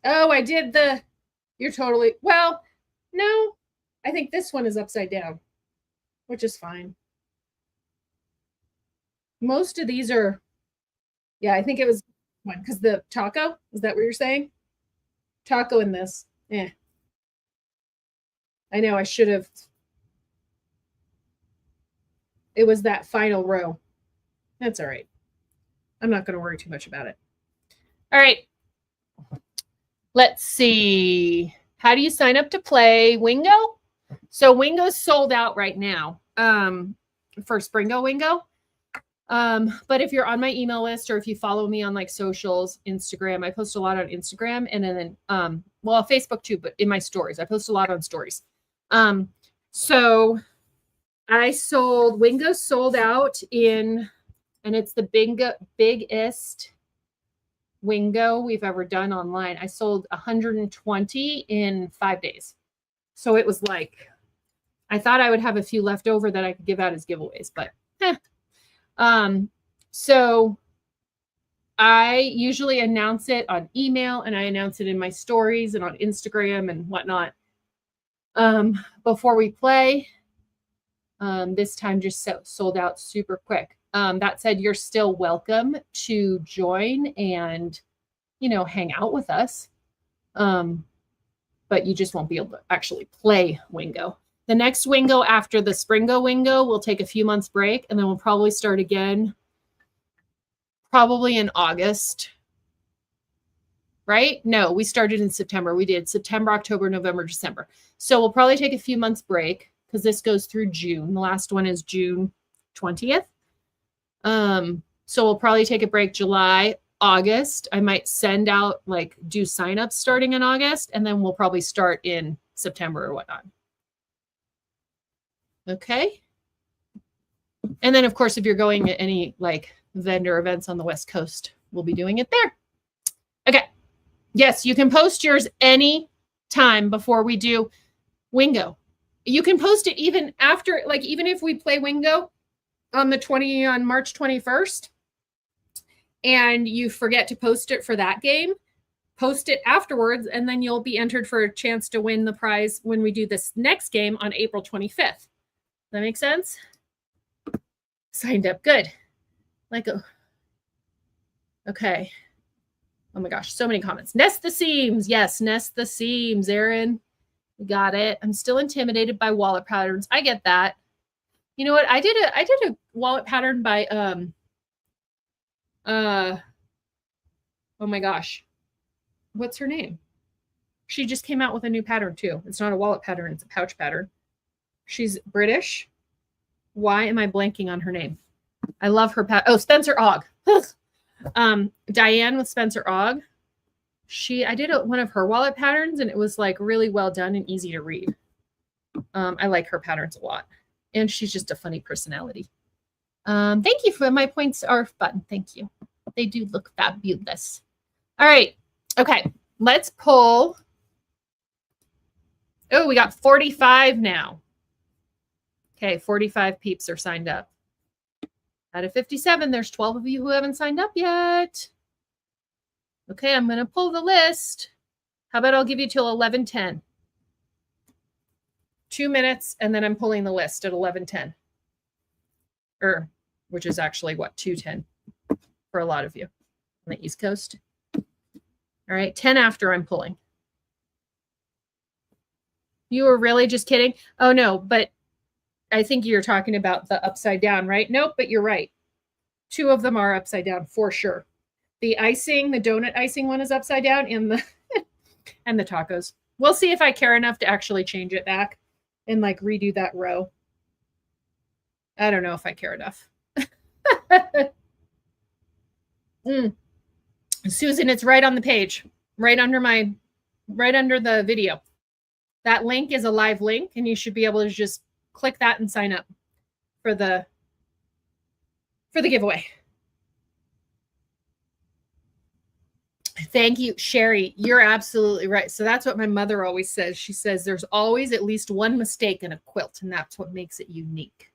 Oh, I did the... You're totally... Well, no. I think this one is upside down, which is fine. Most of these are... Yeah, I think it was one because the taco, is that what you're saying? Taco in this. Yeah. I know I should have. It was that final row. That's all right. I'm not going to worry too much about it. All right. Let's see. How do you sign up to play Wingo? So Wingo's sold out right now for Springo Wingo. But if you're on my email list or if you follow me on like socials, Instagram, I post a lot on Instagram and then, well, Facebook too, but in my stories, I post a lot on stories. So Wingo sold out in, and it's the biggest Wingo we've ever done online. I sold 120 in 5 days. So it was like, I thought I would have a few left over that I could give out as giveaways, but so I usually announce it on email and I announce it in my stories and on Instagram and whatnot before we play. This time just sold out super quick. That said, you're still welcome to join and, you know, hang out with us. But you just won't be able to actually play Wingo. The next Wingo after the Springo Wingo, we'll take a few months break and then we'll probably start again probably in August, right? No, we started in September. We did September, October, November, December. So we'll probably take a few months break because this goes through June. The last one is June 20th. So we'll probably take a break July, August. I might send out, like, do signups starting in August, and then we'll probably start in September or whatnot. Okay. And then, of course, if you're going to any like vendor events on the West Coast, we'll be doing it there. Okay. Yes, you can post yours any time before we do Wingo. You can post it even after, like, even if we play Wingo on March 21st, and you forget to post it for that game, post it afterwards, and then you'll be entered for a chance to win the prize when we do this next game on April 25th. That make sense? Signed up. Good. Like, okay. Oh my gosh, so many comments. Nest the seams. Yes, nest the seams, Aaron. You got it. I'm still intimidated by wallet patterns. I get that. You know what? I did a wallet pattern by oh my gosh. What's her name? She just came out with a new pattern too. It's not a wallet pattern, it's a pouch pattern. She's British. Why am I blanking on her name? I love her pattern. Oh, Spencer Ogg. Diane with Spencer Ogg. I did one of her wallet patterns, and it was like really well done and easy to read. I like her patterns a lot. And she's just a funny personality. Thank you for my points are button. Thank you. They do look fabulous. All right. Okay. Let's pull. Oh, we got 45 now. Okay. 45 peeps are signed up. Out of 57, there's 12 of you who haven't signed up yet. Okay. I'm going to pull the list. How about I'll give you till 11:10. 2 minutes, and then I'm pulling the list at 11:10. Which is actually what, 2:10 for a lot of you on the East Coast. All right, 10 after I'm pulling. You were really just kidding? Oh no, but I think you're talking about the upside down, right? Nope, but you're right. 2 of them are upside down for sure. The icing, the donut icing one is upside down, and the and the tacos. We'll see if I care enough to actually change it back and like redo that row. I don't know if I care enough. Susan, it's right on the page, right under the video. That link is a live link, and you should be able to just click that and sign up for the giveaway. Thank you, Sherry. You're absolutely right. So that's what my mother always says. She says there's always at least one mistake in a quilt, and that's what makes it unique.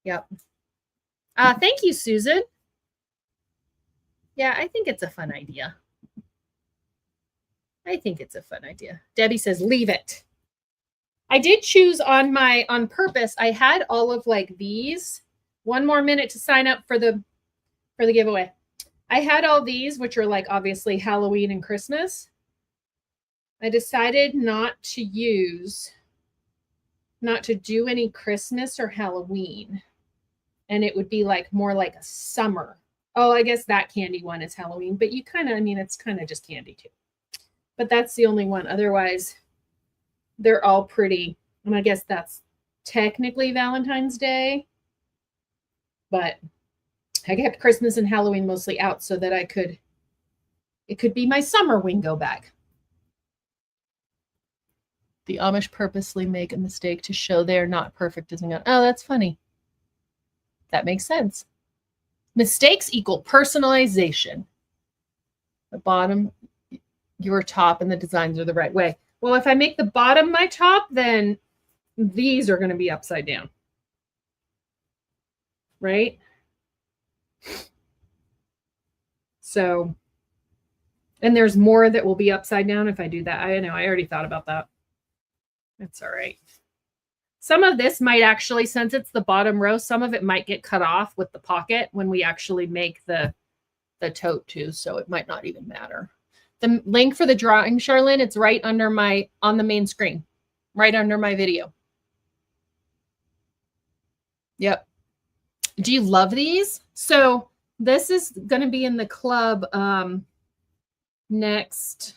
Yep. Thank you, Susan. Yeah, I think it's a fun idea. Debbie says, leave it. I did choose on purpose. I had all of like these. 1 more minute to sign up for the giveaway. I had all these, which are like obviously Halloween and Christmas. I decided not to do any Christmas or Halloween. And it would be like more like a summer. Oh, I guess that candy one is Halloween, but it's kind of just candy too. But that's the only one. Otherwise, they're all pretty. And I guess that's technically Valentine's Day. But I kept Christmas and Halloween mostly out so that it could be my summer Wingo bag. The Amish purposely make a mistake to show they're not perfect. Oh, that's funny. That makes sense. Mistakes equal personalization. The bottom, your top, and the designs are the right way. Well, if I make the bottom my top, then these are going to be upside down. Right? So, and there's more that will be upside down if I do that. I know, I already thought about that. That's all right. Some of this might actually, since it's the bottom row, some of it might get cut off with the pocket when we actually make the tote too. So it might not even matter. The link for the drawing, Charlene, it's right under on the main screen, right under my video. Yep. Do you love these? So this is going to be in the club this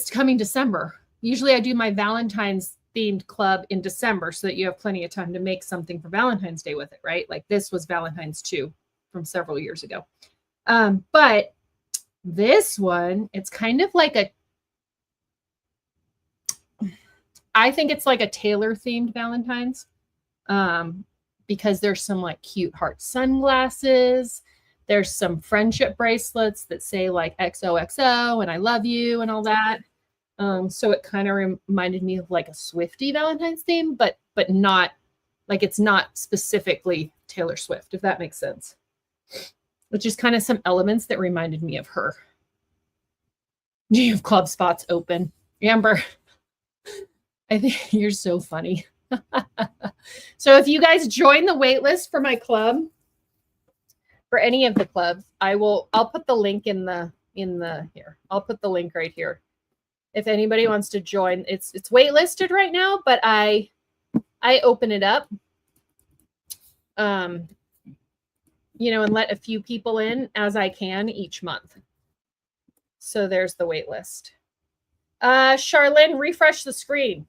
coming December. Usually I do my Valentine's themed club in December so that you have plenty of time to make something for Valentine's Day with it, right? Like this was Valentine's 2 from several years ago. But this one, it's kind of like I think it's like a Taylor themed Valentine's, because there's some like cute heart sunglasses. There's some friendship bracelets that say like XOXO and I love you and all that. So it kind of reminded me of like a Swiftie Valentine's theme, but not like, it's not specifically Taylor Swift, if that makes sense. Which is kind of some elements that reminded me of her. Do you have club spots open? Amber, I think you're so funny. So if you guys join the wait list for my club, for any of the clubs, I'll put the link in the here. I'll put the link right here. If anybody wants to join, it's waitlisted right now, but I open it up, you know, and let a few people in as I can each month. So there's the wait list. Charlene, refresh the screen.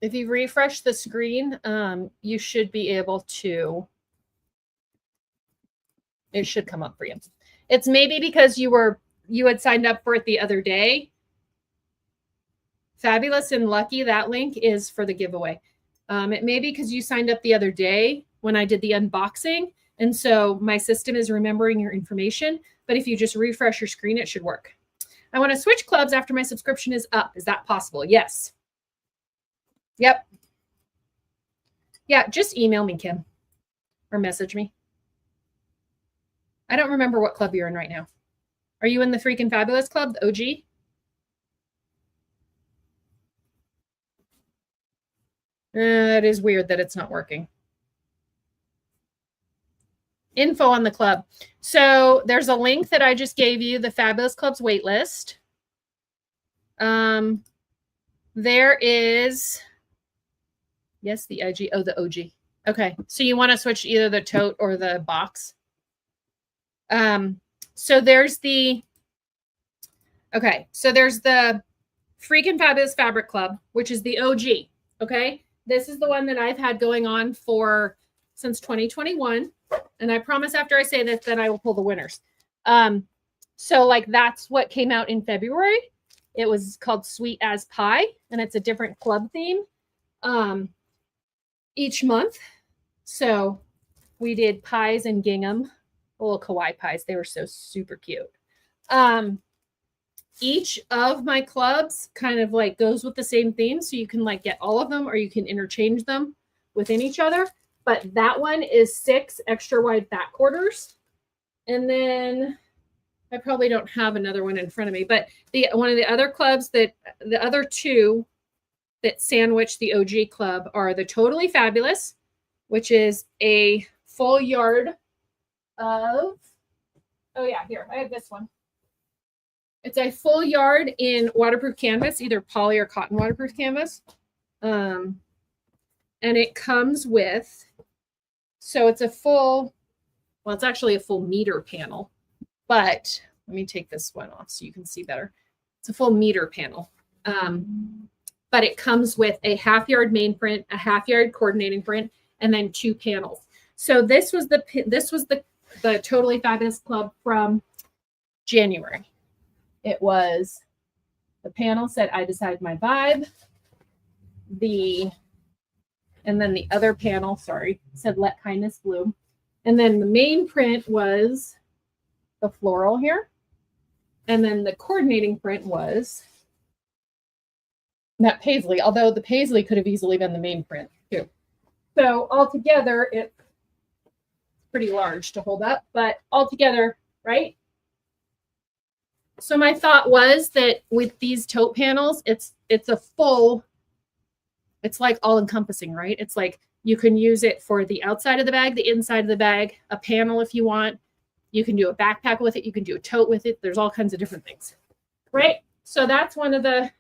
If you refresh the screen, you should be able to, it should come up for you. It's maybe because you had signed up for it the other day. Fabulous and Lucky, that link is for the giveaway. It may be because you signed up the other day when I did the unboxing. And so my system is remembering your information. But if you just refresh your screen, it should work. I want to switch clubs after my subscription is up. Is that possible? Yes. Yep. Yeah, just email me, Kim, or message me. I don't remember what club you're in right now. Are you in the Freaking Fabulous Club, the OG? It is weird that it's not working. Info on the club. So there's a link that I just gave you, the Fabulous Club's wait list. There is, yes, the IG. Oh, the OG. Okay. So you want to switch either the tote or the box. So there's the, okay. So there's the Freaking Fabulous Fabric Club, which is the OG. Okay. This is the one that I've had going on since 2021. And I promise after I say this, that I will pull the winners. So like that's what came out in February. It was called Sweet as Pie, and it's a different club theme each month. So we did pies and gingham, little kawaii pies. They were so super cute. Each of my clubs kind of like goes with the same theme. So you can like get all of them or you can interchange them within each other. But that one is 6 extra wide fat quarters. And then I probably don't have another one in front of me, but one of the other clubs the other two that sandwich the OG club are the Totally Fabulous, which is a full yard of, oh yeah, here, I have this one. It's a full yard in waterproof canvas, either poly or cotton waterproof canvas. And it comes with, so it's a full, well, it's actually a full meter panel, but let me take this one off so you can see better. It's a full meter panel. But it comes with a half yard main print, a half yard coordinating print, and then 2 panels. So this was the Totally Fabulous Club from January. It was, the panel said, I decide my vibe. And then the other panel, sorry, said let kindness bloom. And then the main print was the floral here. And then the coordinating print was that paisley, although the paisley could have easily been the main print too. So altogether, it's pretty large to hold up, but altogether, right? So my thought was that with these tote panels, it's a full, it's like all encompassing, right? It's like you can use it for the outside of the bag, the inside of the bag, a panel if you want. You can do a backpack with it. You can do a tote with it. There's all kinds of different things, right? So that's one of the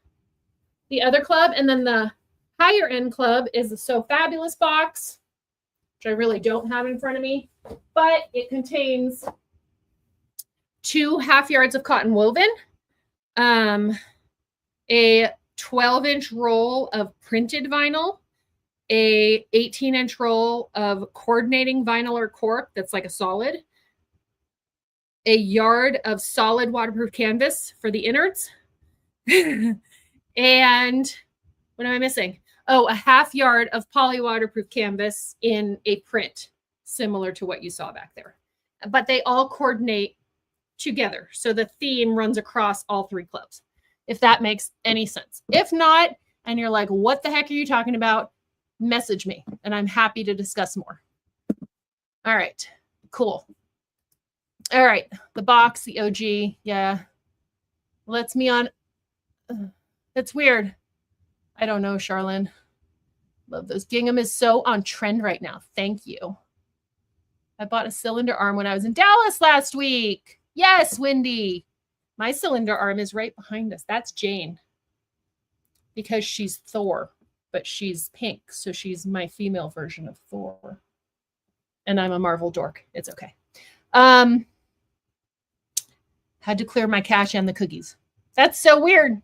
other club. And then the higher end club is the So Fabulous box, which I really don't have in front of me, but it contains 2 half yards of cotton woven, a 12-inch roll of printed vinyl, a 18-inch roll of coordinating vinyl or cork that's like a solid, a yard of solid waterproof canvas for the innards, and what am I missing? Oh, a half yard of poly waterproof canvas in a print similar to what you saw back there. But they all coordinate together. So the theme runs across all 3 clubs, if that makes any sense. If not, and you're like, what the heck are you talking about? Message me and I'm happy to discuss more. All right, cool. All right, the box, the OG, yeah. Lets me on. That's weird. I don't know, Charlene. Love those. Gingham is so on trend right now. Thank you. I bought a cylinder arm when I was in Dallas last week. Yes, Wendy. My cylinder arm is right behind us. That's Jane. Because she's Thor, but she's pink. So she's my female version of Thor. And I'm a Marvel dork. It's okay. Had to clear my cache and the cookies. That's so weird.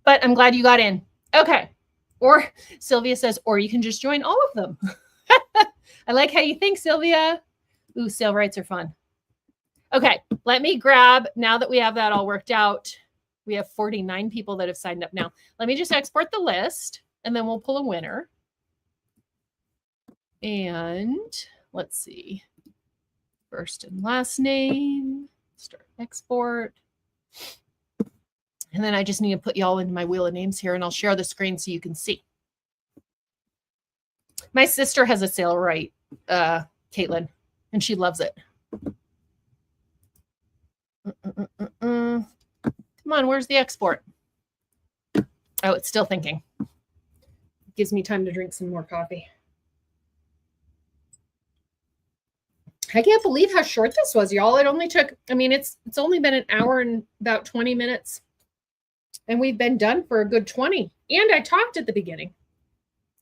But I'm glad you got in. Okay. Or Sylvia says, or you can just join all of them. I like how you think, Sylvia. Ooh, sale rights are fun. Okay, let me grab, now that we have that all worked out, we have 49 people that have signed up now. Let me just export the list and then we'll pull a winner. And let's see. First and last name, start export. And then I just need to put y'all into my wheel of names here and I'll share the screen so you can see. My sister has a sale right, Caitlin, and she loves it. Come on, where's the export? Oh, it's still thinking. Gives me time to drink some more coffee. I can't believe how short this was, y'all. It only took, I mean, it's only been an hour and about 20 minutes. And we've been done for a good 20. And I talked at the beginning.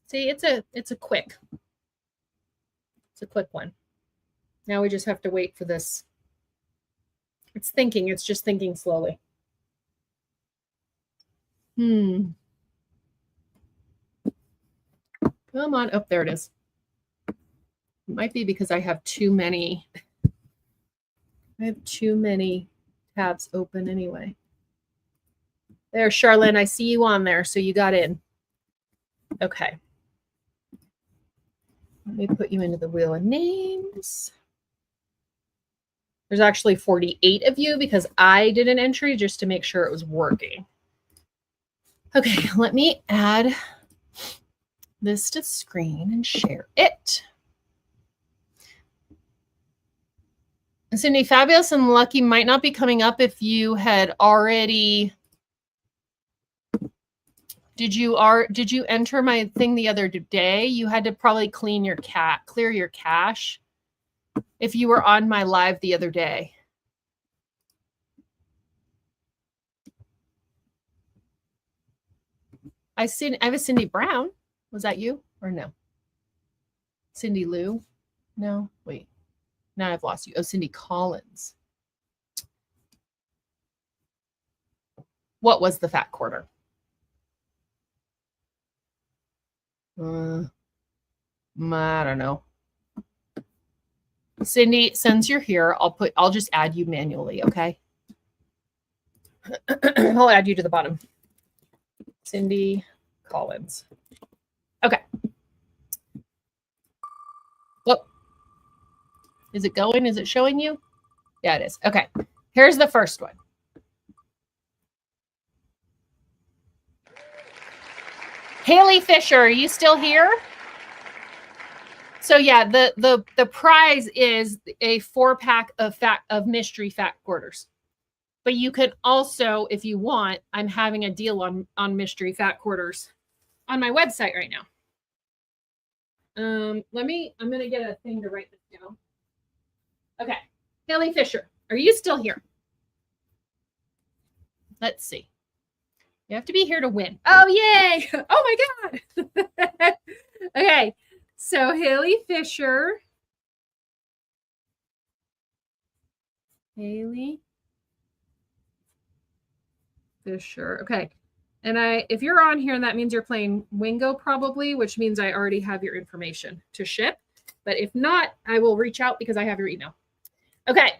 See, it's a quick. It's a quick one. Now we just have to wait for this. It's thinking. It's just thinking slowly. Come on. Oh, there it is. It might be because I have too many. I have too many tabs open anyway. There, Charlene, I see you on there, so you got in. Okay. Let me put you into the wheel of names. There's actually 48 of you because I did an entry just to make sure it was working. Okay, let me add this to screen and share it. Cindy, Fabulous and Lucky might not be coming up if you had already... Did you enter my thing the other day? You had to probably clear your cache if you were on my live the other day. I have a Cindy Brown. Was that you or no? Cindy Lou? No, wait. Now I've lost you. Oh, Cindy Collins. What was the fat quarter? I don't know. Cindy, since you're here, I'll just add you manually, okay? I'll add you to the bottom. Cindy Collins. Okay. Whoop. Is it going? Is it showing you? Yeah, it is. Okay. Here's the first one. Haley Fisher, are you still here? So yeah, the prize is a 4-pack of mystery fat quarters. But you can also, if you want, I'm having a deal on mystery fat quarters on my website right now. I'm gonna get a thing to write this down. Okay, Haley Fisher, are you still here? Let's see. You have to be here to win. Oh, yay! Oh my God! Okay, so Haley Fisher. Haley Fisher. Okay, And if you're on here, that means you're playing Wingo probably, which means I already have your information to ship. But if not, I will reach out because I have your email. Okay.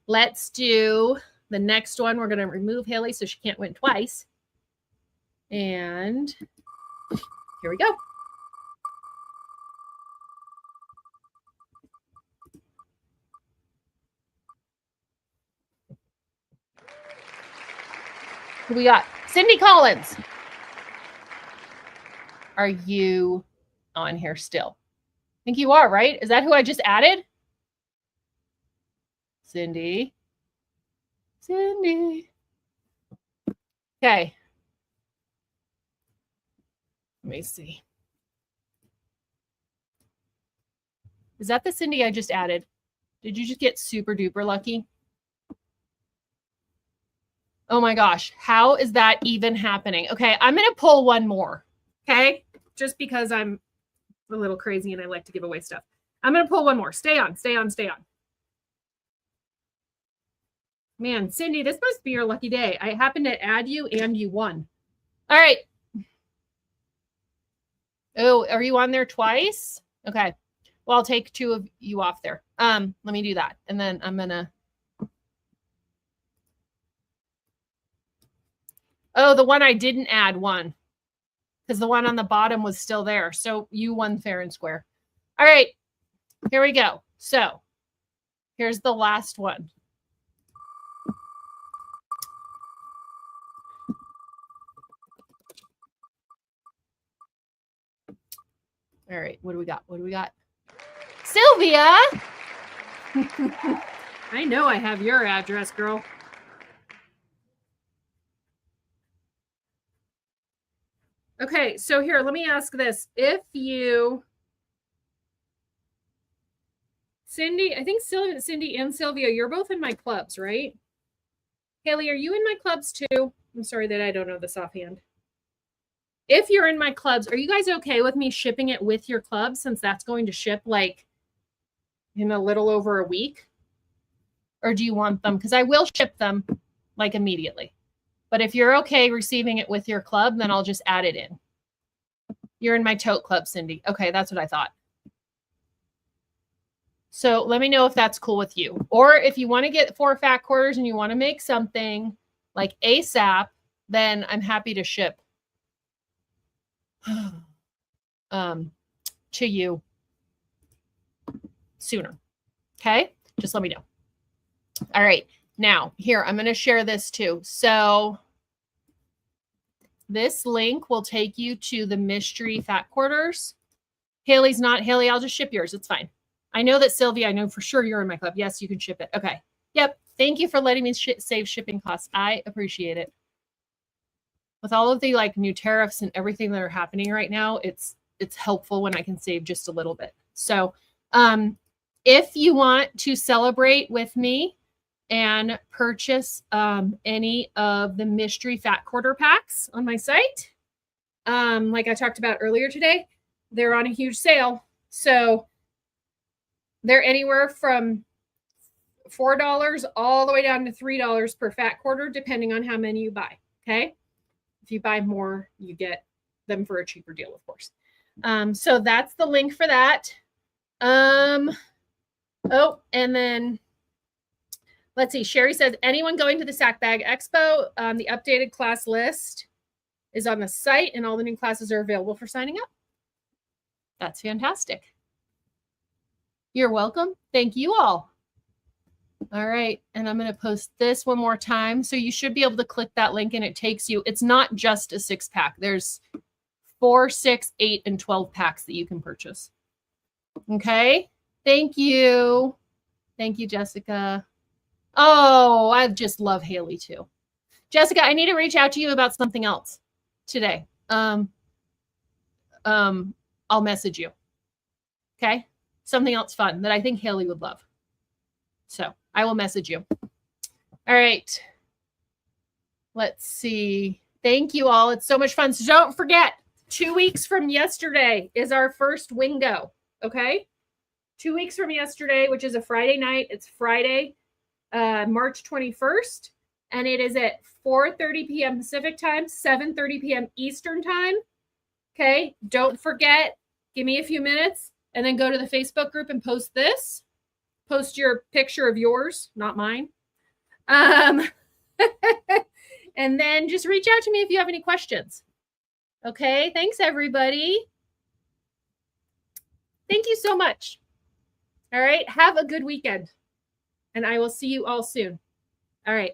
Let's do the next one. We're going to remove Haley so she can't win twice. And here we go. Who we got? Cindy Collins. Are you on here still? I think you are, right? Is that who I just added? Cindy. Cindy. Okay. Let me see. Is that the Cindy I just added? Did you just get super duper lucky? Oh my gosh. How is that even happening? Okay, I'm going to pull one more. Okay? Just because I'm a little crazy and I like to give away stuff. I'm going to pull one more. Stay on, stay on, stay on. Man, Cindy, this must be your lucky day. I happened to add you and you won. All right. Oh, are you on there twice? Okay. Well, I'll take two of you off there. Let me do that. And then I'm going to. Oh, the one I didn't add won. Because the one on the bottom was still there. So you won fair and square. All right. Here we go. So here's the last one. All right. What do we got? What do we got? Sylvia. I know I have your address, girl. Okay, so here, let me ask this. If you, Cindy, I think Cindy and Sylvia, you're both in my clubs, right? Haley, are you in my clubs too? I'm sorry that I don't know this offhand. If you're in my clubs, are you guys okay with me shipping it with your club since that's going to ship like in a little over a week? Or do you want them? Because I will ship them like immediately. But if you're okay receiving it with your club, then I'll just add it in. You're in my tote club, Cindy. Okay, that's what I thought. So let me know if that's cool with you. Or if you want to get 4 fat quarters and you want to make something like ASAP, then I'm happy to ship to you sooner. Okay? Just let me know. All right. Now, here, I'm going to share this too. So this link will take you to the mystery fat quarters. Haley's not. Haley, I'll just ship yours. It's fine. I know that Sylvia, I know for sure you're in my club. Yes, you can ship it. Okay. Yep. Thank you for letting me save shipping costs. I appreciate it. With all of the like new tariffs and everything that are happening right now, it's helpful when I can save just a little bit. So if you want to celebrate with me and purchase any of the mystery fat quarter packs on my site, like I talked about earlier today, they're on a huge sale. So they're anywhere from $4 all the way down to $3 per fat quarter, depending on how many you buy. Okay. If you buy more, you get them for a cheaper deal, of course. So that's the link for that. Oh, and then let's see. Sherry says, anyone going to the Sack Bag Expo, the updated class list is on the site and all the new classes are available for signing up. That's fantastic. You're welcome. Thank you all. All right. And I'm going to post this one more time. So you should be able to click that link and it takes you, it's not just a 6-pack. There's 4, 6, 8, and 12 packs that you can purchase. Okay. Thank you. Thank you, Jessica. Oh, I just love Haley too. Jessica, I need to reach out to you about something else today. I'll message you. Okay. Something else fun that I think Haley would love. So I will message you. All right. Let's see. Thank you all. It's so much fun. So don't forget, 2 weeks from yesterday is our first Wingo. Okay. 2 weeks from yesterday, which is a Friday night. It's Friday, March 21st. and it is at 4:30 p.m. Pacific time, 7:30 p.m. Eastern time. Okay, don't forget, give me a few minutes and then go to the Facebook group and post this. Post your picture of yours, not mine. And then just reach out to me if you have any questions. Okay, thanks everybody. Thank you so much. All right, have a good weekend. And I will see you all soon. All right.